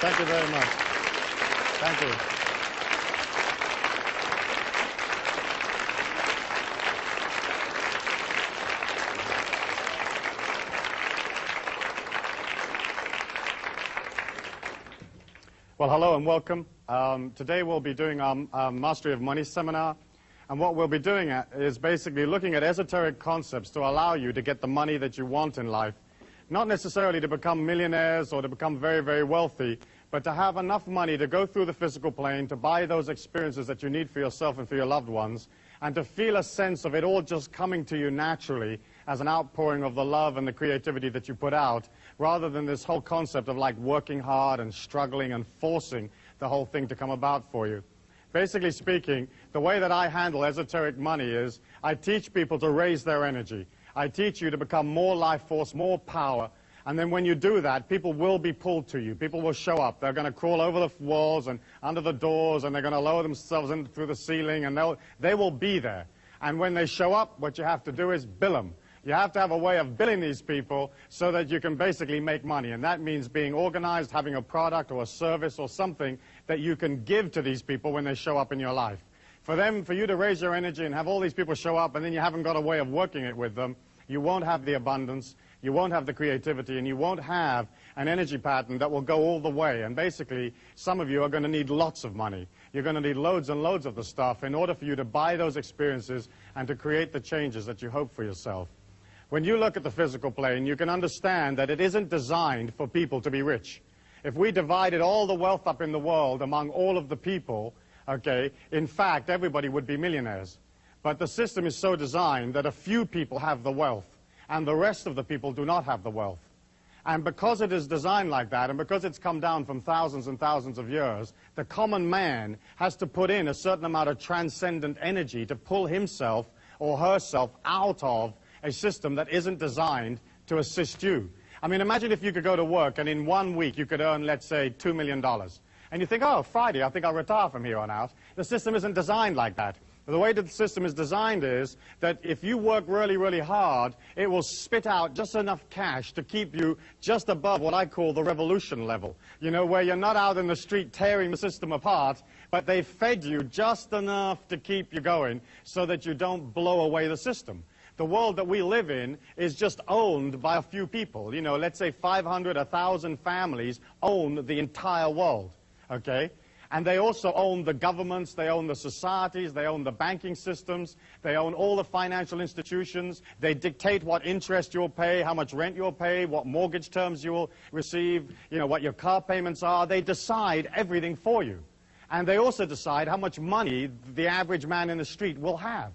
Thank you very much. Thank you. Well, hello and welcome. Today we'll be doing our Mastery of Money seminar. And what we'll be doing is basically looking at esoteric concepts to allow you to get the money that you want in life. Not necessarily to become millionaires or to become very, very wealthy, but to have enough money to go through the physical plane, to buy those experiences that you need for yourself and for your loved ones, and to feel a sense of it all just coming to you naturally as an outpouring of the love and the creativity that you put out, rather than this whole concept of like working hard and struggling and forcing the whole thing to come about for you. Basically speaking, the way that I handle esoteric money is I teach people to raise their energy. I teach you to become more life force, more power, and then when you do that, people will be pulled to you. People will show up. They're going to crawl over the walls and under the doors, and they're going to lower themselves in through the ceiling, and they will be there. And when they show up, what you have to do is bill them. You have to have a way of billing these people so that you can basically make money. And that means being organized, having a product or a service or something that you can give to these people when they show up in your life. For you to raise your energy and have all these people show up and then you haven't got a way of working it with them, you won't have the abundance, you won't have the creativity, and you won't have an energy pattern that will go all the way. And basically, some of you are going to need lots of money. You're going to need loads and loads of the stuff in order for you to buy those experiences and to create the changes that you hope for yourself. When you look at the physical plane, you can understand that it isn't designed for people to be rich. If we divided all the wealth up in the world among all of the people, okay, in fact, everybody would be millionaires. But the system is so designed that a few people have the wealth, and the rest of the people do not have the wealth. And because it is designed like that, and because it's come down from thousands and thousands of years, the common man has to put in a certain amount of transcendent energy to pull himself or herself out of a system that isn't designed to assist you. I mean, imagine if you could go to work and in 1 week you could earn, let's say, $2 million. And you think, oh, Friday, I think I'll retire from here on out. The system isn't designed like that. The way that the system is designed is that if you work really, really hard, it will spit out just enough cash to keep you just above what I call the revolution level. You know, where you're not out in the street tearing the system apart, but they've fed you just enough to keep you going so that you don't blow away the system. The world that we live in is just owned by a few people. You know, let's say 500, 1,000 families own the entire world, okay? And they also own the governments, they own the societies, they own the banking systems, they own all the financial institutions, they dictate what interest you'll pay, how much rent you'll pay, what mortgage terms you'll receive, you know, what your car payments are. They decide everything for you. And they also decide how much money the average man in the street will have.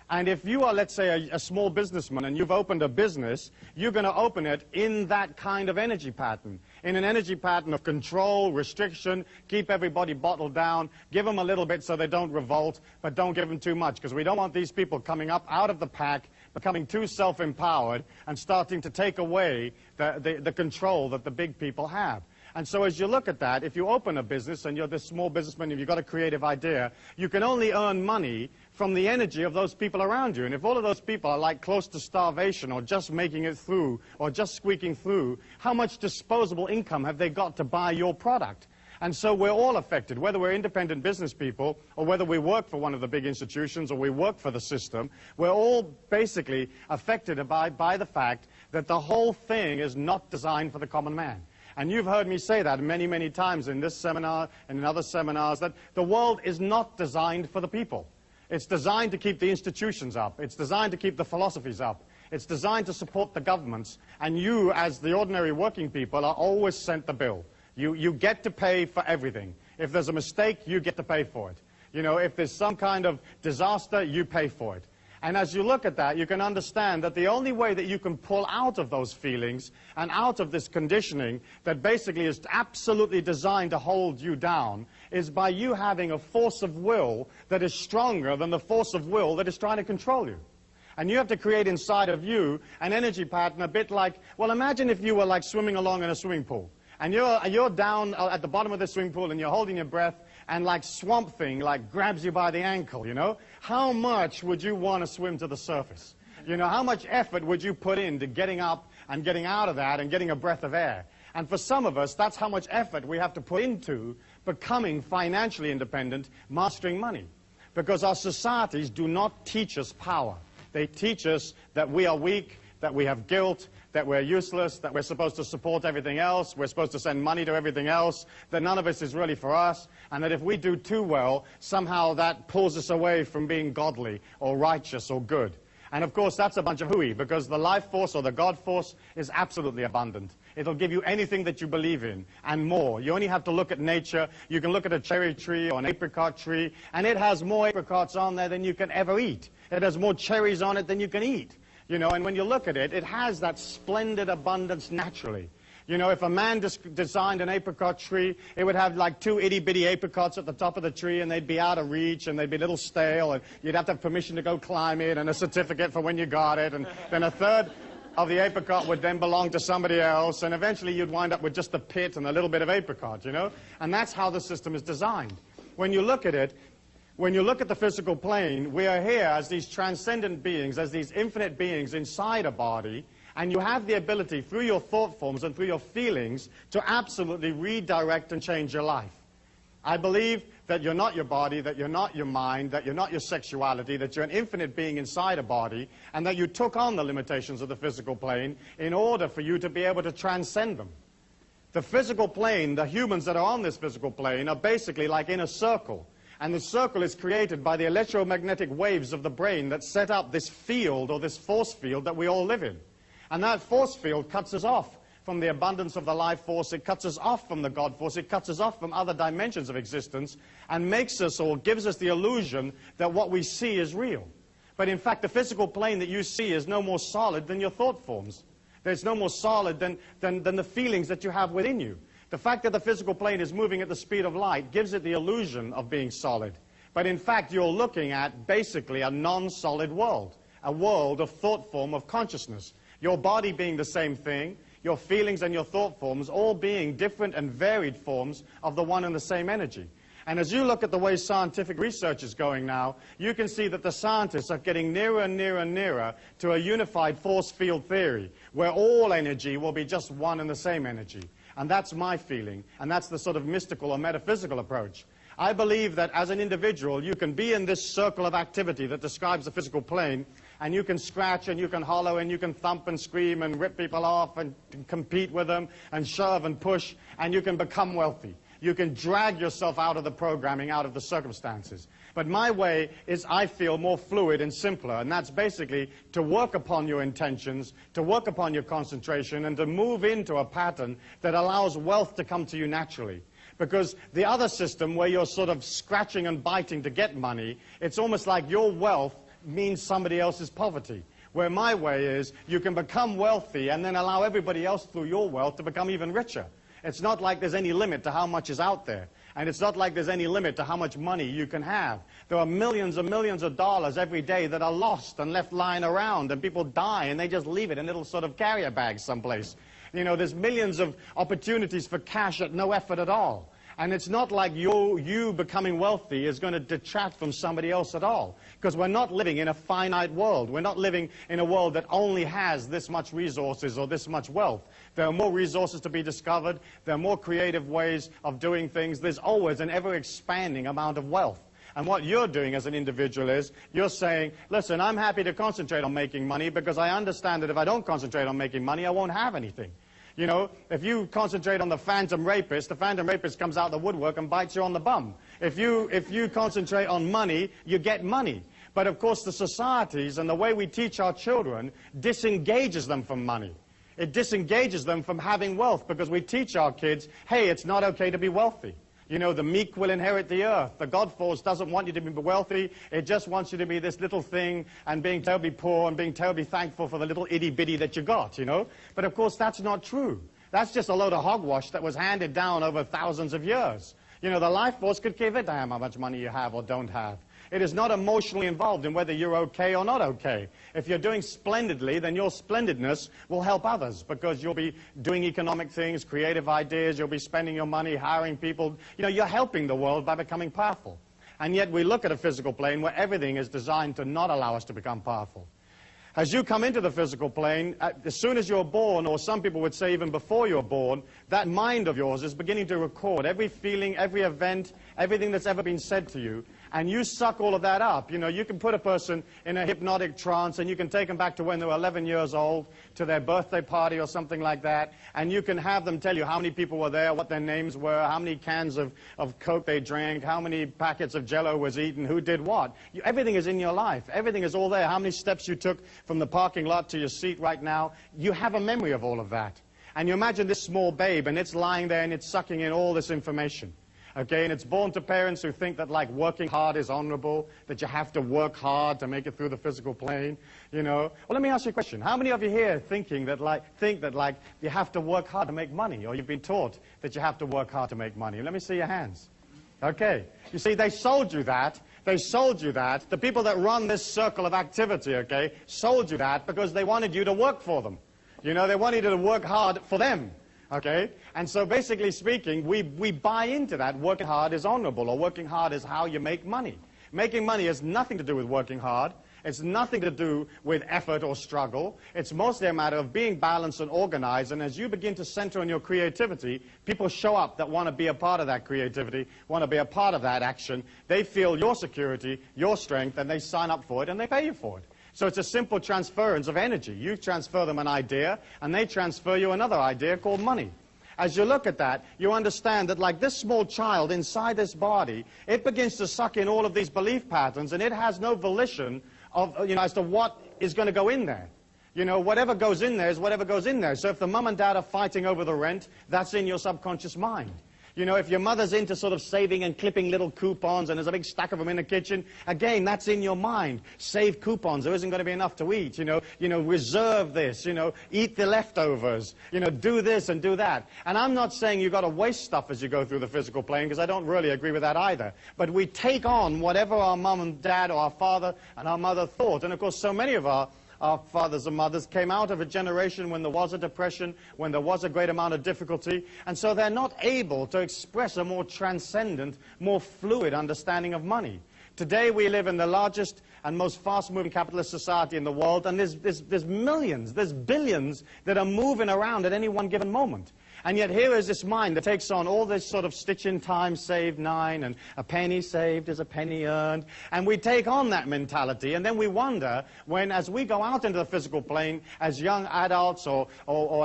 And if you are, let's say, a small businessman and you've opened a business, you're going to open it in that kind of energy pattern, in an energy pattern of control, restriction, keep everybody bottled down, give them a little bit so they don't revolt, but don't give them too much, because we don't want these people coming up out of the pack, becoming too self-empowered, and starting to take away the control that the big people have. And so as you look at that, if you open a business and you're this small businessman and you've got a creative idea, you can only earn money from the energy of those people around you. And if all of those people are like close to starvation or just making it through or just squeaking through, how much disposable income have they got to buy your product? And so we're all affected, whether we're independent business people or whether we work for one of the big institutions or we work for the system, we're all basically affected by the fact that the whole thing is not designed for the common man. And you've heard me say that many, many times in this seminar and in other seminars, that the world is not designed for the people. It's designed to keep the institutions up. It's designed to keep the philosophies up. It's designed to support the governments. And you, as the ordinary working people, are always sent the bill. You get to pay for everything. If there's a mistake, you get to pay for it. You know, if there's some kind of disaster, you pay for it. And as you look at that, you can understand that the only way that you can pull out of those feelings and out of this conditioning that basically is absolutely designed to hold you down is by you having a force of will that is stronger than the force of will that is trying to control you. And you have to create inside of you an energy pattern a bit like, well, imagine if you were like swimming along in a swimming pool. And you're down at the bottom of the swimming pool and you're holding your breath and like Swamp Thing like grabs you by the ankle, you know? How much would you want to swim to the surface? You know, how much effort would you put into getting up and getting out of that and getting a breath of air? And for some of us, that's how much effort we have to put into becoming financially independent, mastering money. Because our societies do not teach us power. They teach us that we are weak, that we have guilt, that we're useless, that we're supposed to support everything else, we're supposed to send money to everything else, that none of this is really for us, and that if we do too well, somehow that pulls us away from being godly or righteous or good. And of course, that's a bunch of hooey, because the life force or the God force is absolutely abundant. It'll give you anything that you believe in, and more. You only have to look at nature. You can look at a cherry tree or an apricot tree, and it has more apricots on there than you can ever eat. It has more cherries on it than you can eat. You know, and when you look at it, it has that splendid abundance naturally. You know, if a man designed an apricot tree, it would have like 2 itty-bitty apricots at the top of the tree, and they'd be out of reach, and they'd be a little stale, and you'd have to have permission to go climb it, and a certificate for when you got it, and then a third of the apricot would then belong to somebody else, and eventually you'd wind up with just the pit and a little bit of apricot, you know? And that's how the system is designed. When you look at it, when you look at the physical plane, we are here as these transcendent beings, as these infinite beings inside a body, and you have the ability, through your thought forms and through your feelings, to absolutely redirect and change your life. I believe that you're not your body, that you're not your mind, that you're not your sexuality, that you're an infinite being inside a body, and that you took on the limitations of the physical plane in order for you to be able to transcend them. The physical plane, the humans that are on this physical plane, are basically like in a circle. And the circle is created by the electromagnetic waves of the brain that set up this field, or this force field, that we all live in. And that force field cuts us off from the abundance of the life force. It cuts us off from the God force. It cuts us off from other dimensions of existence and makes us, or gives us the illusion that what we see is real. But in fact, the physical plane that you see is no more solid than your thought forms. There's no more solid than the feelings that you have within you. The fact that the physical plane is moving at the speed of light gives it the illusion of being solid. But in fact, you're looking at basically a non-solid world, a world of thought form of consciousness. Your body being the same thing, your feelings and your thought forms all being different and varied forms of the one and the same energy. And as you look at the way scientific research is going now, you can see that the scientists are getting nearer and nearer and nearer to a unified force field theory, where all energy will be just one and the same energy. And that's my feeling, and that's the sort of mystical or metaphysical approach. I believe that as an individual, you can be in this circle of activity that describes the physical plane, and you can scratch and you can hollow and you can thump and scream and rip people off and compete with them and shove and push, and you can become wealthy. You can drag yourself out of the programming, out of the circumstances. But my way is, I feel, more fluid and simpler, and that's basically to work upon your intentions, to work upon your concentration, and to move into a pattern that allows wealth to come to you naturally. Because the other system, where you're sort of scratching and biting to get money, it's almost like your wealth means somebody else's poverty. Where my way is, you can become wealthy and then allow everybody else through your wealth to become even richer. It's not like there's any limit to how much is out there. And it's not like there's any limit to how much money you can have. There are millions and millions of dollars every day that are lost and left lying around, and people die and they just leave it in little sort of carrier bags someplace. You know, there's millions of opportunities for cash at no effort at all. And it's not like you becoming wealthy is going to detract from somebody else at all. Because we're not living in a finite world. We're not living in a world that only has this much resources or this much wealth. There are more resources to be discovered. There are more creative ways of doing things. There's always an ever-expanding amount of wealth. And what you're doing as an individual is, you're saying, listen, I'm happy to concentrate on making money because I understand that if I don't concentrate on making money, I won't have anything. You know, if you concentrate on the phantom rapist comes out of the woodwork and bites you on the bum. If you concentrate on money, you get money. But of course the societies and the way we teach our children disengages them from money. It disengages them from having wealth, because we teach our kids, hey, it's not okay to be wealthy. You know, the meek will inherit the earth. The God force doesn't want you to be wealthy. It just wants you to be this little thing and being terribly poor and being terribly thankful for the little itty-bitty that you got, you know. But of course, that's not true. That's just a load of hogwash that was handed down over thousands of years. You know, the life force could give a damn how much money you have or don't have. It is not emotionally involved in whether you're okay or not okay. If you're doing splendidly, then your splendidness will help others, because you'll be doing economic things, creative ideas, you'll be spending your money, hiring people. You know, you're helping the world by becoming powerful. And yet we look at a physical plane where everything is designed to not allow us to become powerful. As you come into the physical plane, as soon as you're born, or some people would say even before you're born, that mind of yours is beginning to record every feeling, every event, everything that's ever been said to you, and you suck all of that up. You know, you can put a person in a hypnotic trance, and you can take them back to when they were 11 years old, to their birthday party or something like that, and you can have them tell you how many people were there, what their names were, how many cans of Coke they drank, how many packets of Jell-O was eaten, who did what. Everything is in your life. Everything is all there. How many steps you took from the parking lot to your seat right now. You have a memory of all of that. And you imagine this small babe, and it's lying there, and it's sucking in all this information. Okay, and it's born to parents who think that, like, working hard is honorable, that you have to work hard to make it through the physical plane, you know. Well, let me ask you a question. How many of you here think that you have to work hard to make money, or you've been taught that you have to work hard to make money? Let me see your hands. Okay. You see, they sold you that. They sold you that. The people that run this circle of activity, okay, sold you that because they wanted you to work for them. You know, they wanted you to work hard for them. Okay? And so basically speaking, we buy into that working hard is honorable, or working hard is how you make money. Making money has nothing to do with working hard. It's nothing to do with effort or struggle. It's mostly a matter of being balanced and organized, and as you begin to center on your creativity, people show up that want to be a part of that creativity, want to be a part of that action. They feel your security, your strength, and they sign up for it, and they pay you for it. So it's a simple transference of energy. You transfer them an idea, and they transfer you another idea called money. As you look at that, you understand that, like this small child inside this body, it begins to suck in all of these belief patterns, and it has no volition of, you know, as to what is going to go in there. You know, whatever goes in there is whatever goes in there. So if the mum and dad are fighting over the rent, that's in your subconscious mind. You know, if your mother's into sort of saving and clipping little coupons and there's a big stack of them in the kitchen, again, that's in your mind. Save coupons. There isn't going to be enough to eat. You know, reserve this. You know, eat the leftovers. You know, do this and do that. And I'm not saying you've got to waste stuff as you go through the physical plane, because I don't really agree with that either. But we take on whatever our mum and dad or our father and our mother thought. And, of course, so many of our fathers and mothers came out of a generation when there was a depression, when there was a great amount of difficulty, and so they're not able to express a more transcendent, more fluid understanding of money. Today we live in the largest and most fast-moving capitalist society in the world, and there's millions, there's billions that are moving around at any one given moment. And yet here is this mind that takes on all this sort of stitch in time, save 9, and a penny saved is a penny earned. And we take on that mentality, and then we wonder when, as we go out into the physical plane, as young adults or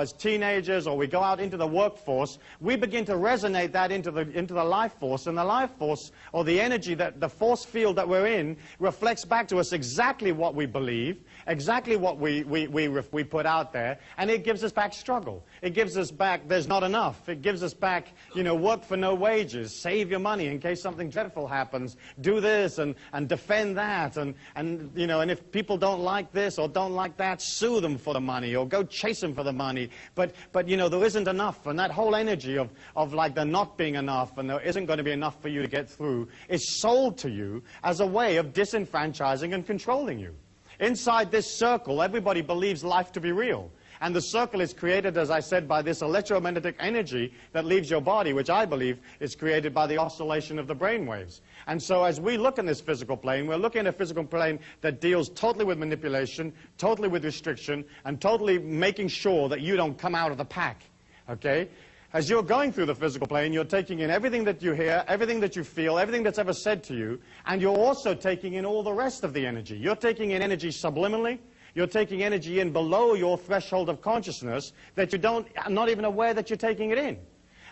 as teenagers, or we go out into the workforce, we begin to resonate that into the life force, and the life force, or the energy, that the force field that we're in, reflects back to us exactly what we believe, exactly what we put out there, and it gives us back struggle. It gives us back, there's not enough. It gives us back, you know, work for no wages, save your money in case something dreadful happens, do this and defend that, and you know, and if people don't like this or don't like that, sue them for the money or go chase them for the money. But you know, there isn't enough, and that whole energy of like there not being enough and there isn't going to be enough for you to get through is sold to you as a way of disenfranchising and controlling you. Inside this circle, everybody believes life to be real. And the circle is created, as I said, by this electromagnetic energy that leaves your body, which I believe is created by the oscillation of the brain waves. And so as we look in this physical plane, we're looking at a physical plane that deals totally with manipulation, totally with restriction, and totally making sure that you don't come out of the pack. Okay? As you're going through the physical plane, you're taking in everything that you hear, everything that you feel, everything that's ever said to you, and you're also taking in all the rest of the energy. You're taking in energy subliminally. You're taking energy in below your threshold of consciousness that you are not even aware that you're taking it in.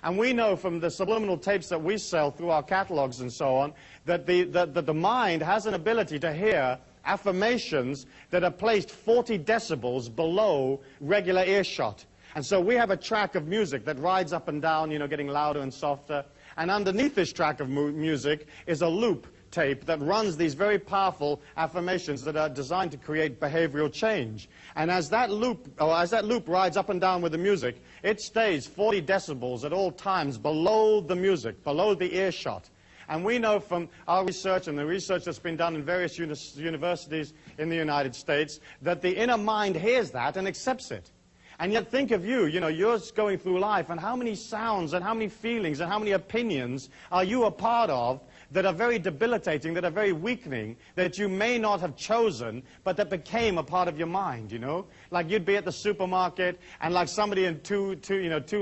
And we know from the subliminal tapes that we sell through our catalogs and so on, that the mind has an ability to hear affirmations that are placed 40 decibels below regular earshot. And so we have a track of music that rides up and down, you know, getting louder and softer. And underneath this track of music is a loop tape that runs these very powerful affirmations that are designed to create behavioral change. And as that loop rides up and down with the music, it stays 40 decibels at all times below the music, below the earshot. And we know from our research and the research that's been done in various universities in the United States that the inner mind hears that and accepts it. And yet think of you, you know, you're going through life, and how many sounds and how many feelings and how many opinions are you a part of that are very debilitating, that are very weakening, that you may not have chosen, but that became a part of your mind, you know? Like you'd be at the supermarket, and like somebody in two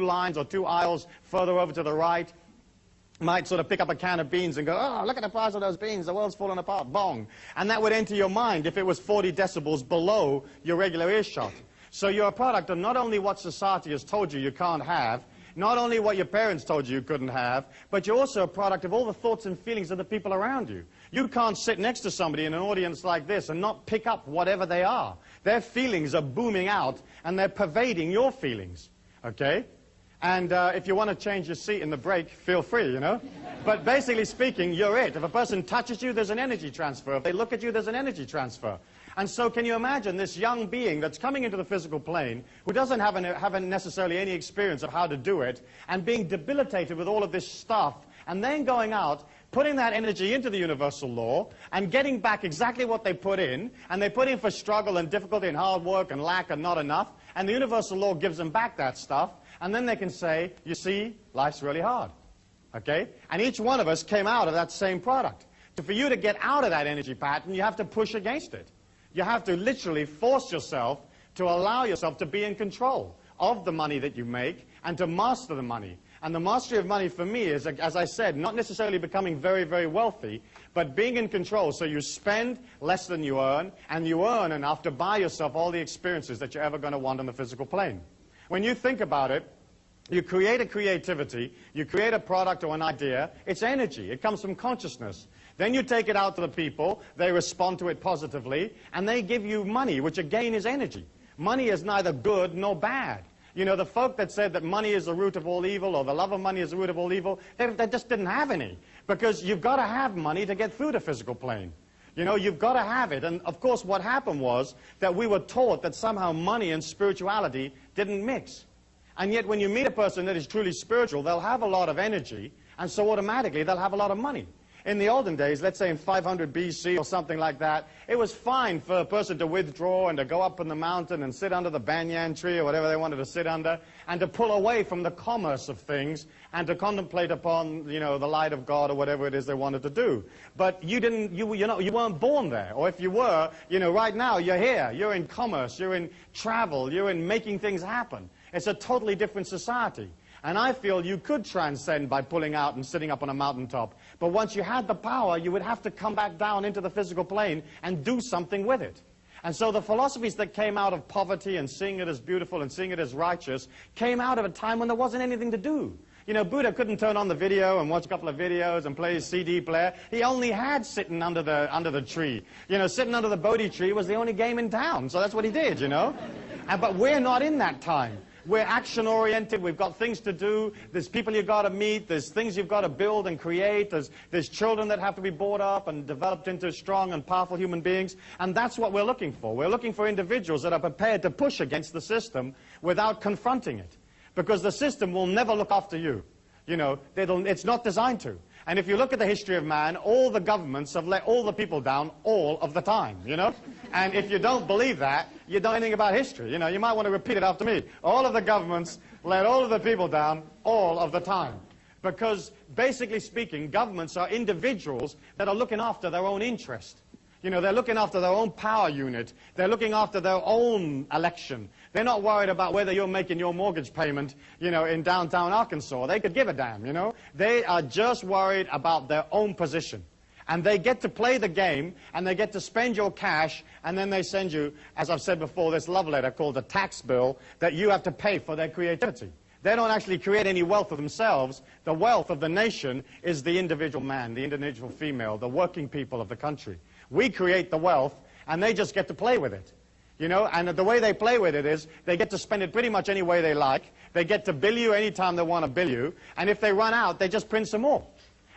lines or two aisles further over to the right might sort of pick up a can of beans and go, oh, look at the price of those beans, the world's falling apart, bong. And that would enter your mind if it was 40 decibels below your regular earshot. So you're a product of not only what society has told you can't have, not only what your parents told you couldn't have, but you're also a product of all the thoughts and feelings of the people around you. You can't sit next to somebody in an audience like this and not pick up whatever they are. Their feelings are booming out, and they're pervading your feelings, okay? And if you want to change your seat in the break, feel free, you know? But basically speaking, you're it. If a person touches you, there's an energy transfer. If they look at you, there's an energy transfer. And so can you imagine this young being that's coming into the physical plane, who doesn't have necessarily any experience of how to do it, and being debilitated with all of this stuff, and then going out, putting that energy into the universal law, and getting back exactly what they put in, and they put in for struggle and difficulty and hard work and lack and not enough, and the universal law gives them back that stuff, and then they can say, you see, life's really hard, okay? And each one of us came out of that same product. So for you to get out of that energy pattern, you have to push against it. You have to literally force yourself to allow yourself to be in control of the money that you make and to master the money. And the mastery of money for me is, as I said, not necessarily becoming very, very wealthy, but being in control so you spend less than you earn, and you earn enough to buy yourself all the experiences that you're ever going to want on the physical plane. When you think about it, you create a creativity, you create a product or an idea, it's energy, it comes from consciousness. Then you take it out to the people, they respond to it positively, and they give you money, which again is energy. Money is neither good nor bad. You know, the folk that said that money is the root of all evil, or the love of money is the root of all evil, they just didn't have any. Because you've got to have money to get through the physical plane. You know, you've got to have it. And of course what happened was that we were taught that somehow money and spirituality didn't mix. And yet when you meet a person that is truly spiritual, they'll have a lot of energy, and so automatically they'll have a lot of money. In the olden days, let's say in 500 BC or something like that, it was fine for a person to withdraw and to go up in the mountain and sit under the banyan tree or whatever they wanted to sit under, and to pull away from the commerce of things and to contemplate upon, you know, the light of God or whatever it is they wanted to do. But you weren't born there. Or if you were, you know, right now you're here. You're in commerce, you're in travel, you're in making things happen. It's a totally different society. And I feel you could transcend by pulling out and sitting up on a mountaintop. But once you had the power, you would have to come back down into the physical plane and do something with it. And so the philosophies that came out of poverty and seeing it as beautiful and seeing it as righteous came out of a time when there wasn't anything to do. You know, Buddha couldn't turn on the video and watch a couple of videos and play his CD player. He only had sitting under the tree. You know, sitting under the Bodhi tree was the only game in town. So that's what he did, you know. But we're not in that time. We're action-oriented, we've got things to do, there's people you've got to meet, there's things you've got to build and create, there's children that have to be brought up and developed into strong and powerful human beings, and that's what we're looking for. We're looking for individuals that are prepared to push against the system without confronting it. Because the system will never look after you. You know, it's not designed to. And if you look at the history of man, all the governments have let all the people down all of the time, you know? And if you don't believe that, you don't know anything about history. You know, you might want to repeat it after me. All of the governments let all of the people down all of the time. Because, basically speaking, governments are individuals that are looking after their own interest. You know, they're looking after their own power unit. They're looking after their own election. They're not worried about whether you're making your mortgage payment, you know, in downtown Arkansas. They could give a damn, you know. They are just worried about their own position. And they get to play the game, and they get to spend your cash, and then they send you, as I've said before, this love letter called a tax bill that you have to pay for their creativity. They don't actually create any wealth for themselves. The wealth of the nation is the individual man, the individual female, the working people of the country. We create the wealth, and they just get to play with it. You know, and the way they play with it is they get to spend it pretty much any way they like. They get to bill you anytime they want to bill you. And if they run out, they just print some more.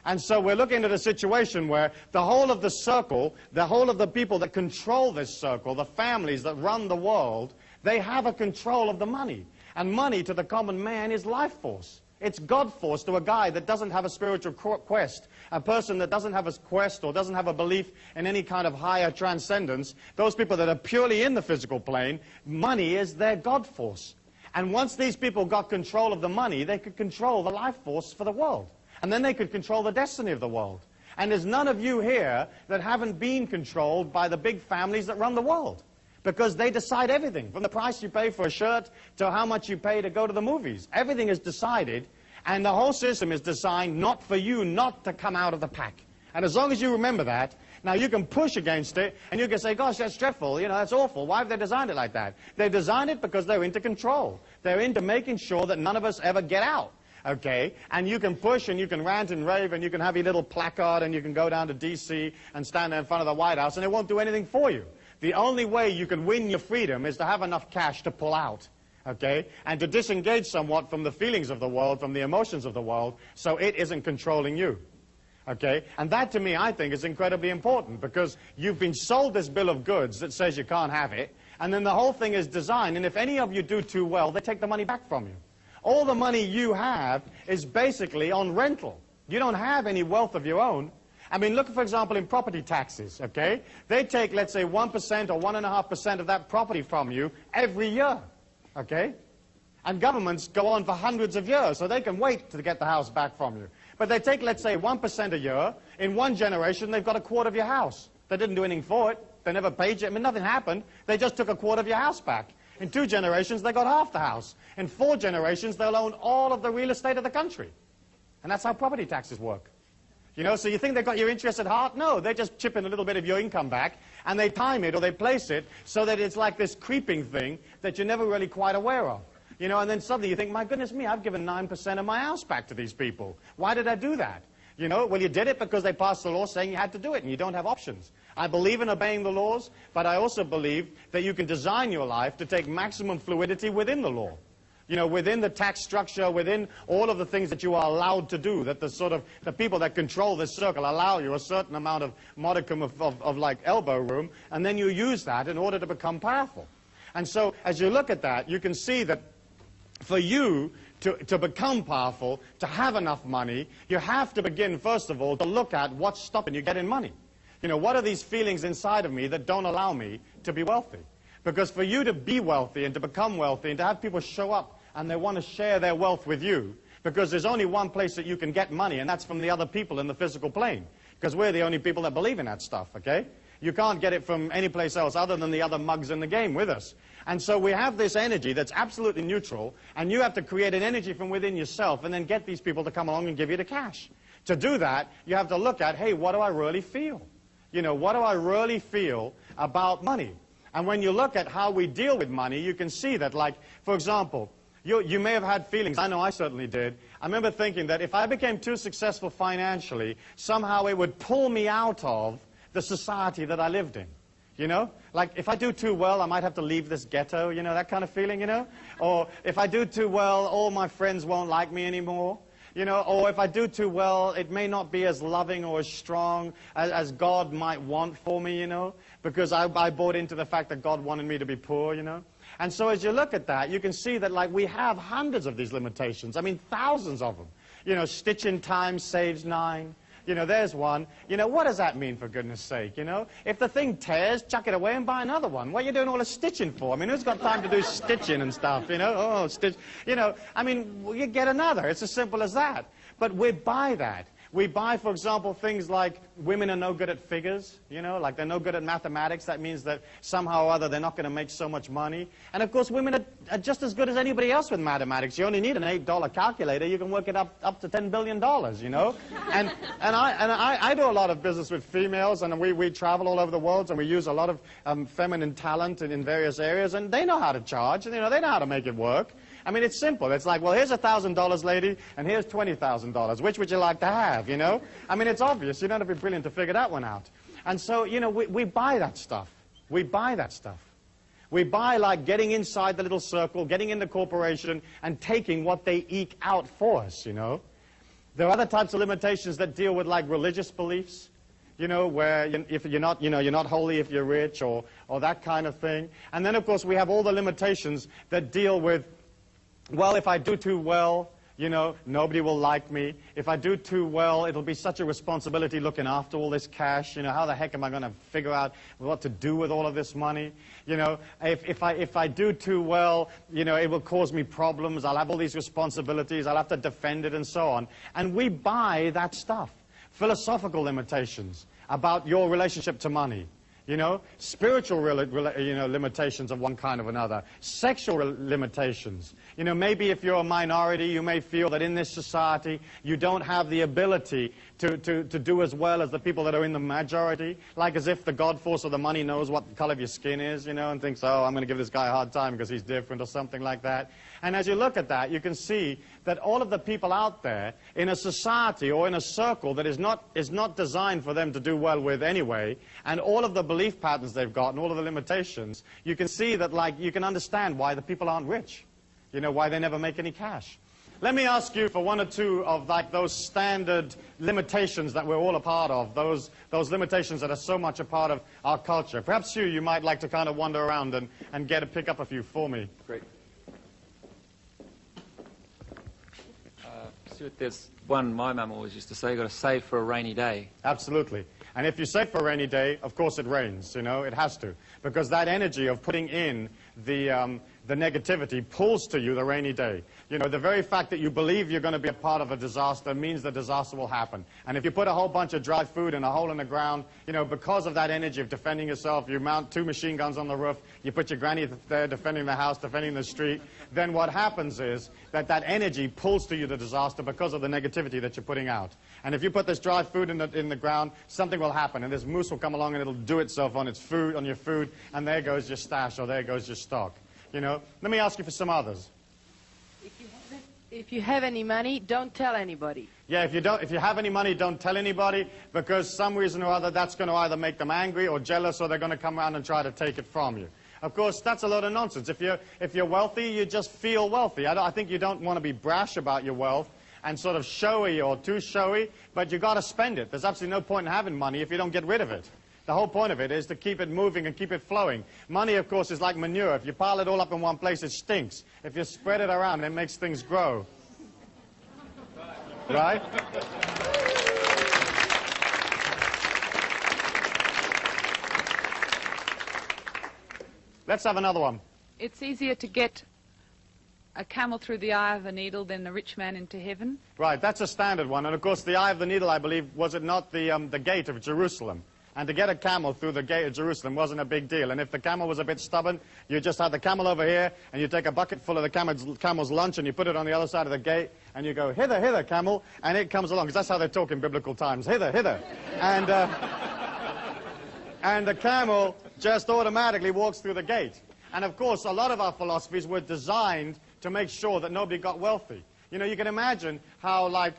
And so we're looking at a situation where the whole of the circle, the whole of the people that control this circle, the families that run the world, they have a control of the money. And money to the common man is life force. It's God force to a guy that doesn't have a spiritual quest, a person that doesn't have a quest or doesn't have a belief in any kind of higher transcendence. Those people that are purely in the physical plane, money is their God force. And once these people got control of the money, they could control the life force for the world. And then they could control the destiny of the world. And there's none of you here that haven't been controlled by the big families that run the world. Because they decide everything, from the price you pay for a shirt to how much you pay to go to the movies. Everything is decided, and the whole system is designed not for you not to come out of the pack. And as long as you remember that, now you can push against it, and you can say, gosh, that's dreadful, you know, that's awful. Why have they designed it like that? They designed it because they're into control. They're into making sure that none of us ever get out. Okay, and you can push and you can rant and rave and you can have your little placard and you can go down to D.C. and stand there in front of the White House and it won't do anything for you. The only way you can win your freedom is to have enough cash to pull out, okay, and to disengage somewhat from the feelings of the world, from the emotions of the world, so it isn't controlling you. Okay, and that to me I think is incredibly important because you've been sold this bill of goods that says you can't have it, and then the whole thing is designed, and if any of you do too well, they take the money back from you. All the money you have is basically on rental. You don't have any wealth of your own. I mean, look, for example, in property taxes, okay? They take, let's say, 1% or 1.5% of that property from you every year, okay? And governments go on for hundreds of years, so they can wait to get the house back from you. But they take, let's say, 1% a year. In one generation, they've got a quarter of your house. They didn't do anything for it. They never paid you. I mean, nothing happened. They just took a quarter of your house back. In 2 generations, they got half the house. In 4 generations, they'll own all of the real estate of the country. And that's how property taxes work. You know, so you think they've got your interest at heart? No, they just chip in a little bit of your income back, and they time it or they place it so that it's like this creeping thing that you're never really quite aware of. You know, and then suddenly you think, my goodness me, I've given 9% of my house back to these people. Why did I do that? You know, well, you did it because they passed the law saying you had to do it, and you don't have options. I believe in obeying the laws, but I also believe that you can design your life to take maximum fluidity within the law. You know, within the tax structure, within all of the things that you are allowed to do, that the people that control this circle allow you a certain amount of modicum of like elbow room, and then you use that in order to become powerful. And so, as you look at that, you can see that for you to become powerful, to have enough money, you have to begin, first of all, to look at what's stopping you getting money. You know, what are these feelings inside of me that don't allow me to be wealthy? Because for you to be wealthy and to become wealthy and to have people show up and they want to share their wealth with you, because there's only one place that you can get money, and that's from the other people in the physical plane. Because we're the only people that believe in that stuff, okay? You can't get it from any place else other than the other mugs in the game with us. And so we have this energy that's absolutely neutral, and you have to create an energy from within yourself and then get these people to come along and give you the cash. To do that, you have to look at, hey, what do I really feel? You know, what do I really feel about money? And when you look at how we deal with money, you can see that, like, for example, you may have had feelings. I know I certainly did. I remember thinking that if I became too successful financially, somehow it would pull me out of the society that I lived in. You know? Like, if I do too well, I might have to leave this ghetto, you know, that kind of feeling, you know? Or if I do too well, all my friends won't like me anymore. You know, or if I do too well, it may not be as loving or as strong as God might want for me, you know, because I bought into the fact that God wanted me to be poor, you know. And so as you look at that, you can see that, like, we have hundreds of these limitations. I mean, thousands of them. You know, stitch in time saves 9. You know, there's one. You know, what does that mean, for goodness sake, you know? If the thing tears, chuck it away and buy another one. What are you doing all the stitching for? I mean, who's got time to do stitching and stuff, you know? Oh, stitch. You know, I mean, you get another. It's as simple as that. But we buy that. We buy, for example, things like women are no good at figures, you know, like they're no good at mathematics. That means that somehow or other they're not going to make so much money. And, of course, women are just as good as anybody else with mathematics. You only need an $8 calculator. You can work it up to $10 billion, you know. And I do a lot of business with females, and we travel all over the world, and we use a lot of feminine talent in various areas, and they know how to charge, and, you know, they know how to make it work. I mean, it's simple. It's like, well, here's $1,000, lady, and here's $20,000. Which would you like to have, you know? I mean, it's obvious. You don't have to be brilliant to figure that one out. And so, you know, we buy that stuff. We buy that stuff. We buy, like, getting inside the little circle, getting in the corporation, and taking what they eke out for us, you know? There are other types of limitations that deal with, like, religious beliefs, you know, where if you're not, you know, you're not holy if you're rich, or that kind of thing. And then, of course, we have all the limitations that deal with, well, if I do too well, you know, nobody will like me. If I do too well, it'll be such a responsibility looking after all this cash. You know, how the heck am I going to figure out what to do with all of this money? You know, if I do too well, you know, it will cause me problems. I'll have all these responsibilities. I'll have to defend it and so on. And we buy that stuff. philosophical limitations about your relationship to money. You know, spiritual limitations of one kind or another, sexual limitations. You know, maybe if you're a minority, you may feel that in this society you don't have the ability to do as well as the people that are in the majority, like as if the God force of the money knows what the color of your skin is, you know, and thinks, oh, I'm going to give this guy a hard time because he's different or something like that. And as you look at that, you can see that all of the people out there in a society or in a circle that is not designed for them to do well with anyway, and all of the belief patterns they've got and all of the limitations, you can see that, like, you can understand why the people aren't rich. You know, why they never make any cash. Let me ask you for one or two of, like, those standard limitations that we're all a part of, those limitations that are so much a part of our culture. Perhaps you might like to kind of wander around and pick up a few for me. Great. Stuart, there's one my mum always used to say, you've got to save for a rainy day. Absolutely. And if you save for a rainy day, of course it rains, you know, it has to. Because that energy of putting in the negativity pulls to you the rainy day. You know, the very fact that you believe you're going to be a part of a disaster means the disaster will happen. And if you put a whole bunch of dry food in a hole in the ground, you know, because of that energy of defending yourself, you mount 2 machine guns on the roof, you put your granny there defending the house, defending the street, then what happens is that that energy pulls to you the disaster because of the negativity that you're putting out. And if you put this dry food in the ground, something will happen, and this moose will come along and it'll do itself on its food, on your food, and there goes your stash, or there goes your stock. You know, let me ask you for some others. If you have any money, don't tell anybody. Yeah, if you have any money, don't tell anybody, because some reason or other that's going to either make them angry or jealous, or they're going to come around and try to take it from you. Of course, that's a load of nonsense. If you're wealthy, you just feel wealthy. I think you don't want to be brash about your wealth and sort of showy or too showy, but you've got to spend it. There's absolutely no point in having money if you don't get rid of it. The whole point of it is to keep it moving and keep it flowing. Money, of course, is like manure. If you pile it all up in one place, it stinks. If you spread it around, it makes things grow. Right? Let's have another one. It's easier to get a camel through the eye of a needle than a rich man into heaven. Right, that's a standard one. And, of course, the eye of the needle, I believe, was it not the gate of Jerusalem? And to get a camel through the gate of Jerusalem wasn't a big deal. And if the camel was a bit stubborn, you just had the camel over here, and you take a bucket full of the camel's lunch, and you put it on the other side of the gate, and you go, hither, hither, camel, and it comes along. Because that's how they talk in biblical times, hither, hither. And the camel just automatically walks through the gate. And, of course, a lot of our philosophies were designed to make sure that nobody got wealthy. You know, you can imagine how, like,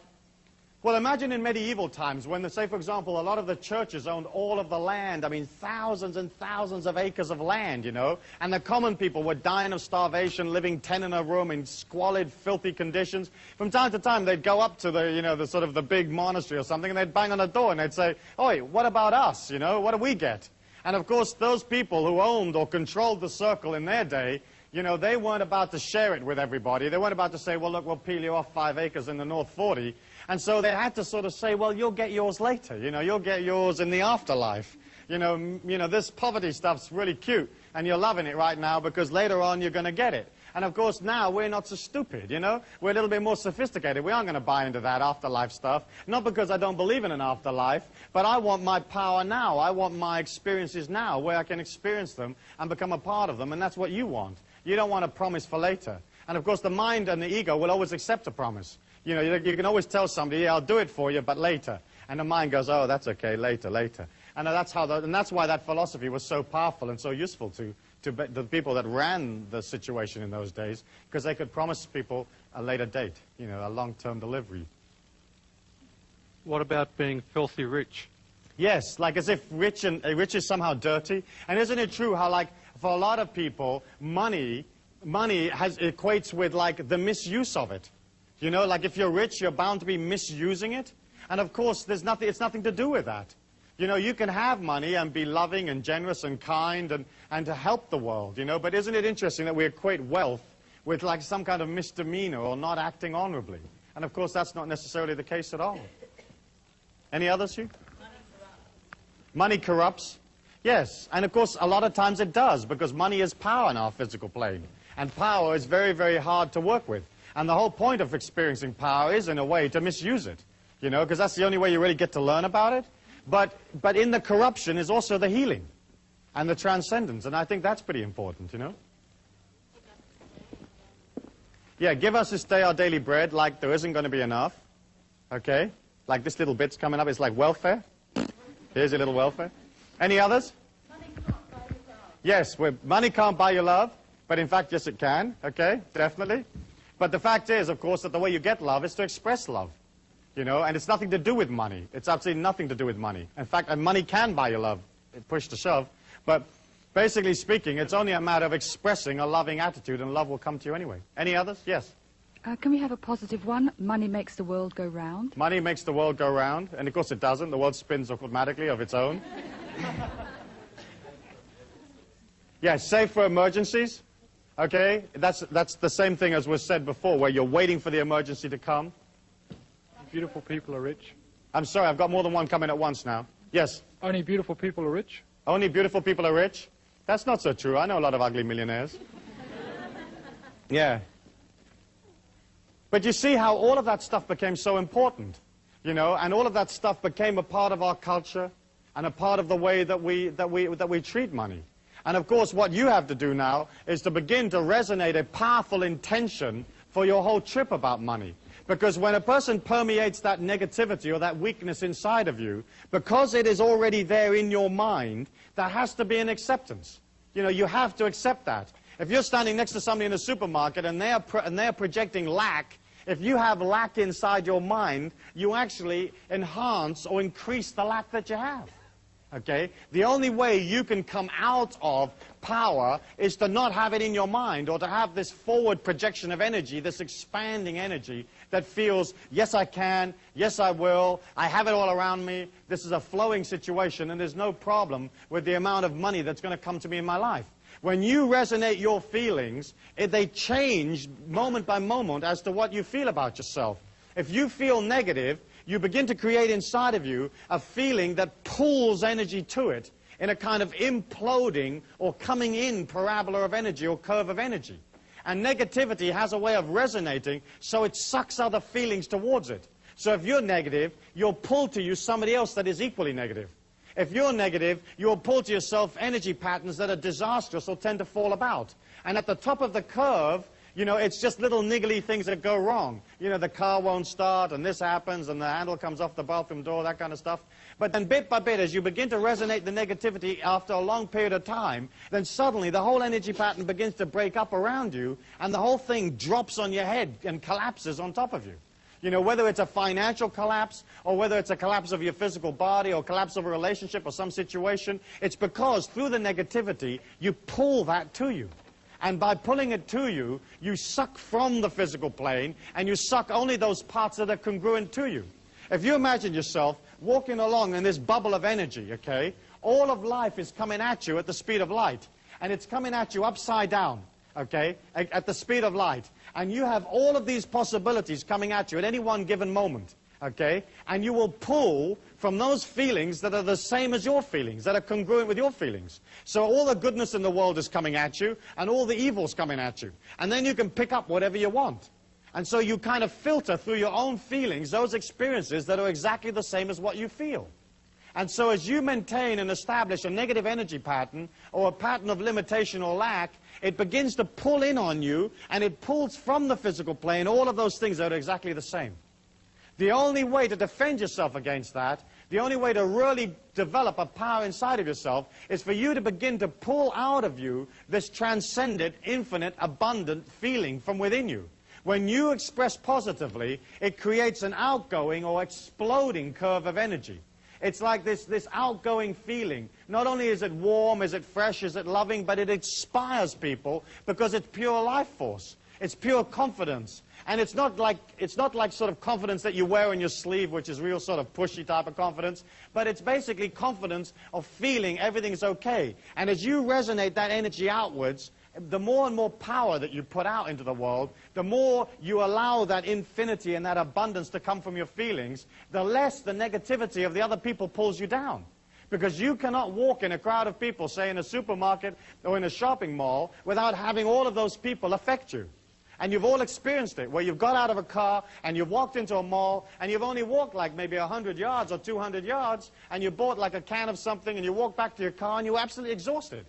well, imagine in medieval times when, say, for example, a lot of the churches owned all of the land. I mean, thousands and thousands of acres of land, you know. And the common people were dying of starvation, living 10 in a room in squalid, filthy conditions. From time to time, they'd go up to the sort of the big monastery or something, and they'd bang on the door, and they'd say, oi, what about us, you know? What do we get? And, of course, those people who owned or controlled the circle in their day, you know, they weren't about to share it with everybody. They weren't about to say, well, look, we'll peel you off 5 acres in the North 40. And so they had to sort of say, well, you'll get yours later. You know, you'll get yours in the afterlife. You know, this poverty stuff's really cute, and you're loving it right now because later on you're going to get it. And, of course, now we're not so stupid, you know. We're a little bit more sophisticated. We aren't going to buy into that afterlife stuff. Not because I don't believe in an afterlife, but I want my power now. I want my experiences now where I can experience them and become a part of them, and that's what you want. You don't want a promise for later. And, of course, the mind and the ego will always accept a promise. You know, you can always tell somebody, yeah, I'll do it for you, but later. And the mind goes, oh, that's okay, later, later. And that's why that philosophy was so powerful and so useful to the people that ran the situation in those days, because they could promise people a later date, you know, a long-term delivery. What about being filthy rich? Yes, like as if rich is somehow dirty. And isn't it true how, like, for a lot of people, money equates with, like, the misuse of it. You know, like if you're rich, you're bound to be misusing it. And of course, it's nothing to do with that. You know, you can have money and be loving and generous and kind and to help the world, you know. But isn't it interesting that we equate wealth with like some kind of misdemeanor or not acting honorably? And of course, that's not necessarily the case at all. Any others, Hugh? Money corrupts. Yes, and of course, a lot of times it does, because money is power in our physical plane. And power is very, very hard to work with. And the whole point of experiencing power is, in a way, to misuse it. you know, because that's the only way you really get to learn about it. But in the corruption is also the healing and the transcendence, and I think that's pretty important, you know. Yeah, give us this day our daily bread, like there isn't going to be enough, okay? Like this little bit's coming up, it's like welfare. Here's your little welfare. Any others? Money can't buy you love. Yes, money can't buy you love, but in fact, yes, it can, okay, definitely. But the fact is, of course, that the way you get love is to express love, you know, and it's nothing to do with money. It's absolutely nothing to do with money. In fact, and money can buy you love, push to shove, but basically speaking, it's only a matter of expressing a loving attitude, and love will come to you anyway. Any others? Yes? Can we have a positive one? Money makes the world go round. Money makes the world go round, and of course it doesn't. The world spins automatically of its own. Yeah, save for emergencies. Okay, that's the same thing as was said before, where you're waiting for the emergency to come. Beautiful people are rich. I'm sorry, I've got more than one coming at once now. Yes? Only beautiful people are rich. Only beautiful people are rich? That's not so true. I know a lot of ugly millionaires. Yeah. But you see how all of that stuff became so important, you know, and all of that stuff became a part of our culture and a part of the way that we treat money. And of course, what you have to do now is to begin to resonate a powerful intention for your whole trip about money. Because when a person permeates that negativity or that weakness inside of you, because it is already there in your mind, there has to be an acceptance. You know, you have to accept that. If you're standing next to somebody in a supermarket and they're projecting lack, if you have lack inside your mind, you actually enhance or increase the lack that you have. Okay? The only way you can come out of power is to not have it in your mind, or to have this forward projection of energy, this expanding energy that feels, yes, I can, yes, I will, I have it all around me, this is a flowing situation, and there's no problem with the amount of money that's going to come to me in my life. When you resonate your feelings, they change moment by moment as to what you feel about yourself. If you feel negative, you begin to create inside of you a feeling that pulls energy to it in a kind of imploding or coming in parabola of energy or curve of energy. And negativity has a way of resonating, so it sucks other feelings towards it. So if you're negative, you'll pull to you somebody else that is equally negative. If you're negative, you'll pull to yourself energy patterns that are disastrous or tend to fall about. And at the top of the curve, you know, it's just little niggly things that go wrong. You know, the car won't start, and this happens, and the handle comes off the bathroom door, that kind of stuff. But then bit by bit, as you begin to resonate the negativity after a long period of time, then suddenly the whole energy pattern begins to break up around you, and the whole thing drops on your head and collapses on top of you. You know, whether it's a financial collapse, or whether it's a collapse of your physical body, or collapse of a relationship or some situation, it's because through the negativity, you pull that to you. And by pulling it to you, you suck from the physical plane, and you suck only those parts that are congruent to you. If you imagine yourself walking along in this bubble of energy, okay, all of life is coming at you at the speed of light. And it's coming at you upside down, okay, at the speed of light. And you have all of these possibilities coming at you at any one given moment, okay? And you will pull from those feelings that are the same as your feelings, that are congruent with your feelings. So all the goodness in the world is coming at you, and all the evil's coming at you. And then you can pick up whatever you want. And so you kind of filter through your own feelings those experiences that are exactly the same as what you feel. And so as you maintain and establish a negative energy pattern, or a pattern of limitation or lack, it begins to pull in on you, and it pulls from the physical plane all of those things that are exactly the same. The only way to defend yourself against that, the only way to really develop a power inside of yourself, is for you to begin to pull out of you this transcendent, infinite, abundant feeling from within you. When you express positively, it creates an outgoing or exploding curve of energy. It's like this outgoing feeling. Not only is it warm, is it fresh, is it loving, but it inspires people because it's pure life force. It's pure confidence. And it's not like sort of confidence that you wear on your sleeve, which is real sort of pushy type of confidence, but it's basically confidence of feeling everything's okay. And as you resonate that energy outwards, the more and more power that you put out into the world, the more you allow that infinity and that abundance to come from your feelings, the less the negativity of the other people pulls you down. Because you cannot walk in a crowd of people, say in a supermarket or in a shopping mall, without having all of those people affect you. And you've all experienced it, where you've got out of a car and you've walked into a mall and you've only walked like maybe 100 yards or 200 yards and you bought like a can of something and you walk back to your car and you're absolutely exhausted.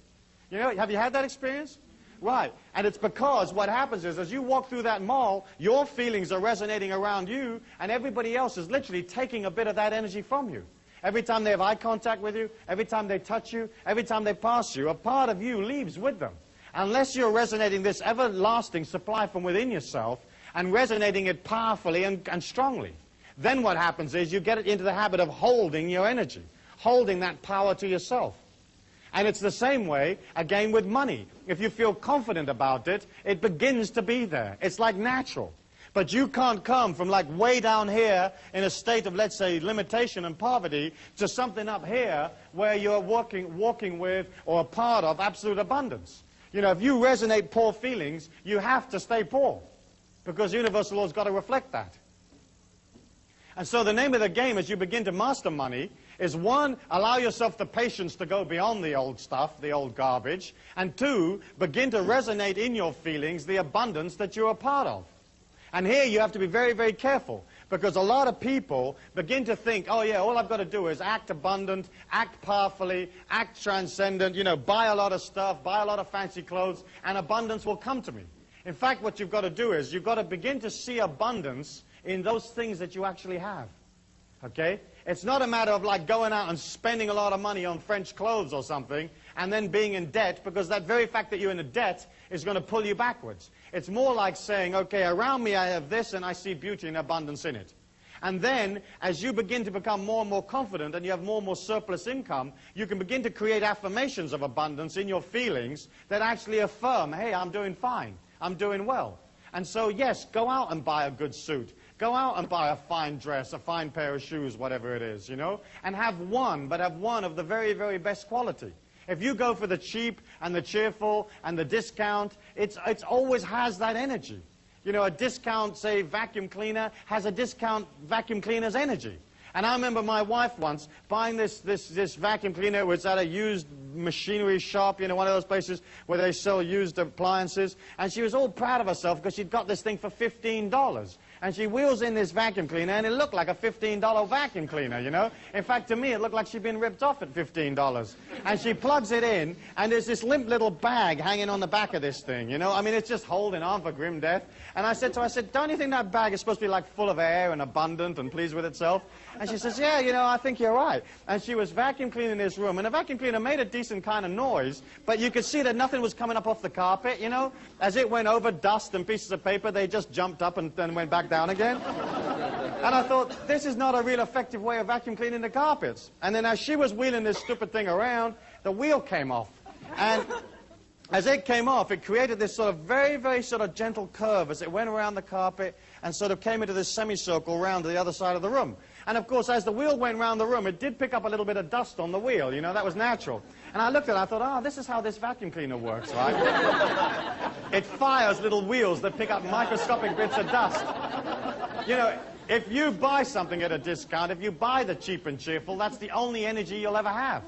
You know, have you had that experience? Right. And it's because what happens is as you walk through that mall, your feelings are resonating around you and everybody else is literally taking a bit of that energy from you. Every time they have eye contact with you, every time they touch you, every time they pass you, a part of you leaves with them. Unless you're resonating this everlasting supply from within yourself and resonating it powerfully and strongly. Then what happens is you get it into the habit of holding your energy, holding that power to yourself. And it's the same way, again, with money. If you feel confident about it, it begins to be there. It's like natural. But you can't come from like way down here in a state of, let's say, limitation and poverty to something up here where you're walking with or a part of absolute abundance. You know, if you resonate poor feelings, you have to stay poor because universal law's got to reflect that. And so the name of the game as you begin to master money is one, allow yourself the patience to go beyond the old stuff, the old garbage, and two, begin to resonate in your feelings the abundance that you're a part of. And here you have to be very, very careful because a lot of people begin to think, oh yeah, all I've got to do is act abundant, act powerfully, act transcendent, you know, buy a lot of stuff, buy a lot of fancy clothes, and abundance will come to me. In fact, what you've got to do is you've got to begin to see abundance in those things that you actually have. Okay? It's not a matter of like going out and spending a lot of money on French clothes or something and then being in debt because that very fact that you're in a debt is going to pull you backwards. It's more like saying, okay, around me I have this and I see beauty and abundance in it. And then, as you begin to become more and more confident and you have more and more surplus income, you can begin to create affirmations of abundance in your feelings that actually affirm, hey, I'm doing fine, I'm doing well. And so, yes, go out and buy a good suit. Go out and buy a fine dress, a fine pair of shoes, whatever it is, you know, and have one, but have one of the very, very best quality. If you go for the cheap and the cheerful and the discount, it's always has that energy. You know, a discount, say, vacuum cleaner has a discount vacuum cleaner's energy. And I remember my wife once buying this vacuum cleaner. It was at a used machinery shop, you know, one of those places where they sell used appliances. And she was all proud of herself because she'd got this thing for $15. And she wheels in this vacuum cleaner, and it looked like a $15 vacuum cleaner, you know. In fact, to me, it looked like she'd been ripped off at $15. And she plugs it in, and there's this limp little bag hanging on the back of this thing, you know. I mean, it's just holding on for grim death. And I said to her, don't you think that bag is supposed to be like full of air and abundant and pleased with itself? And she says, yeah, you know, I think you're right. And she was vacuum cleaning this room, and the vacuum cleaner made a decent kind of noise, but you could see that nothing was coming up off the carpet, you know. As it went over dust and pieces of paper, they just jumped up and then went back down again. And I thought, this is not a real effective way of vacuum cleaning the carpets. And then as she was wheeling this stupid thing around, the wheel came off. And as it came off, it created this sort of very, very sort of gentle curve as it went around the carpet and sort of came into this semicircle round to the other side of the room. And of course, as the wheel went round the room, it did pick up a little bit of dust on the wheel, you know, that was natural. And I looked at it, I thought, oh, this is how this vacuum cleaner works, right? It fires little wheels that pick up microscopic bits of dust. You know, if you buy something at a discount, if you buy the cheap and cheerful, that's the only energy you'll ever have.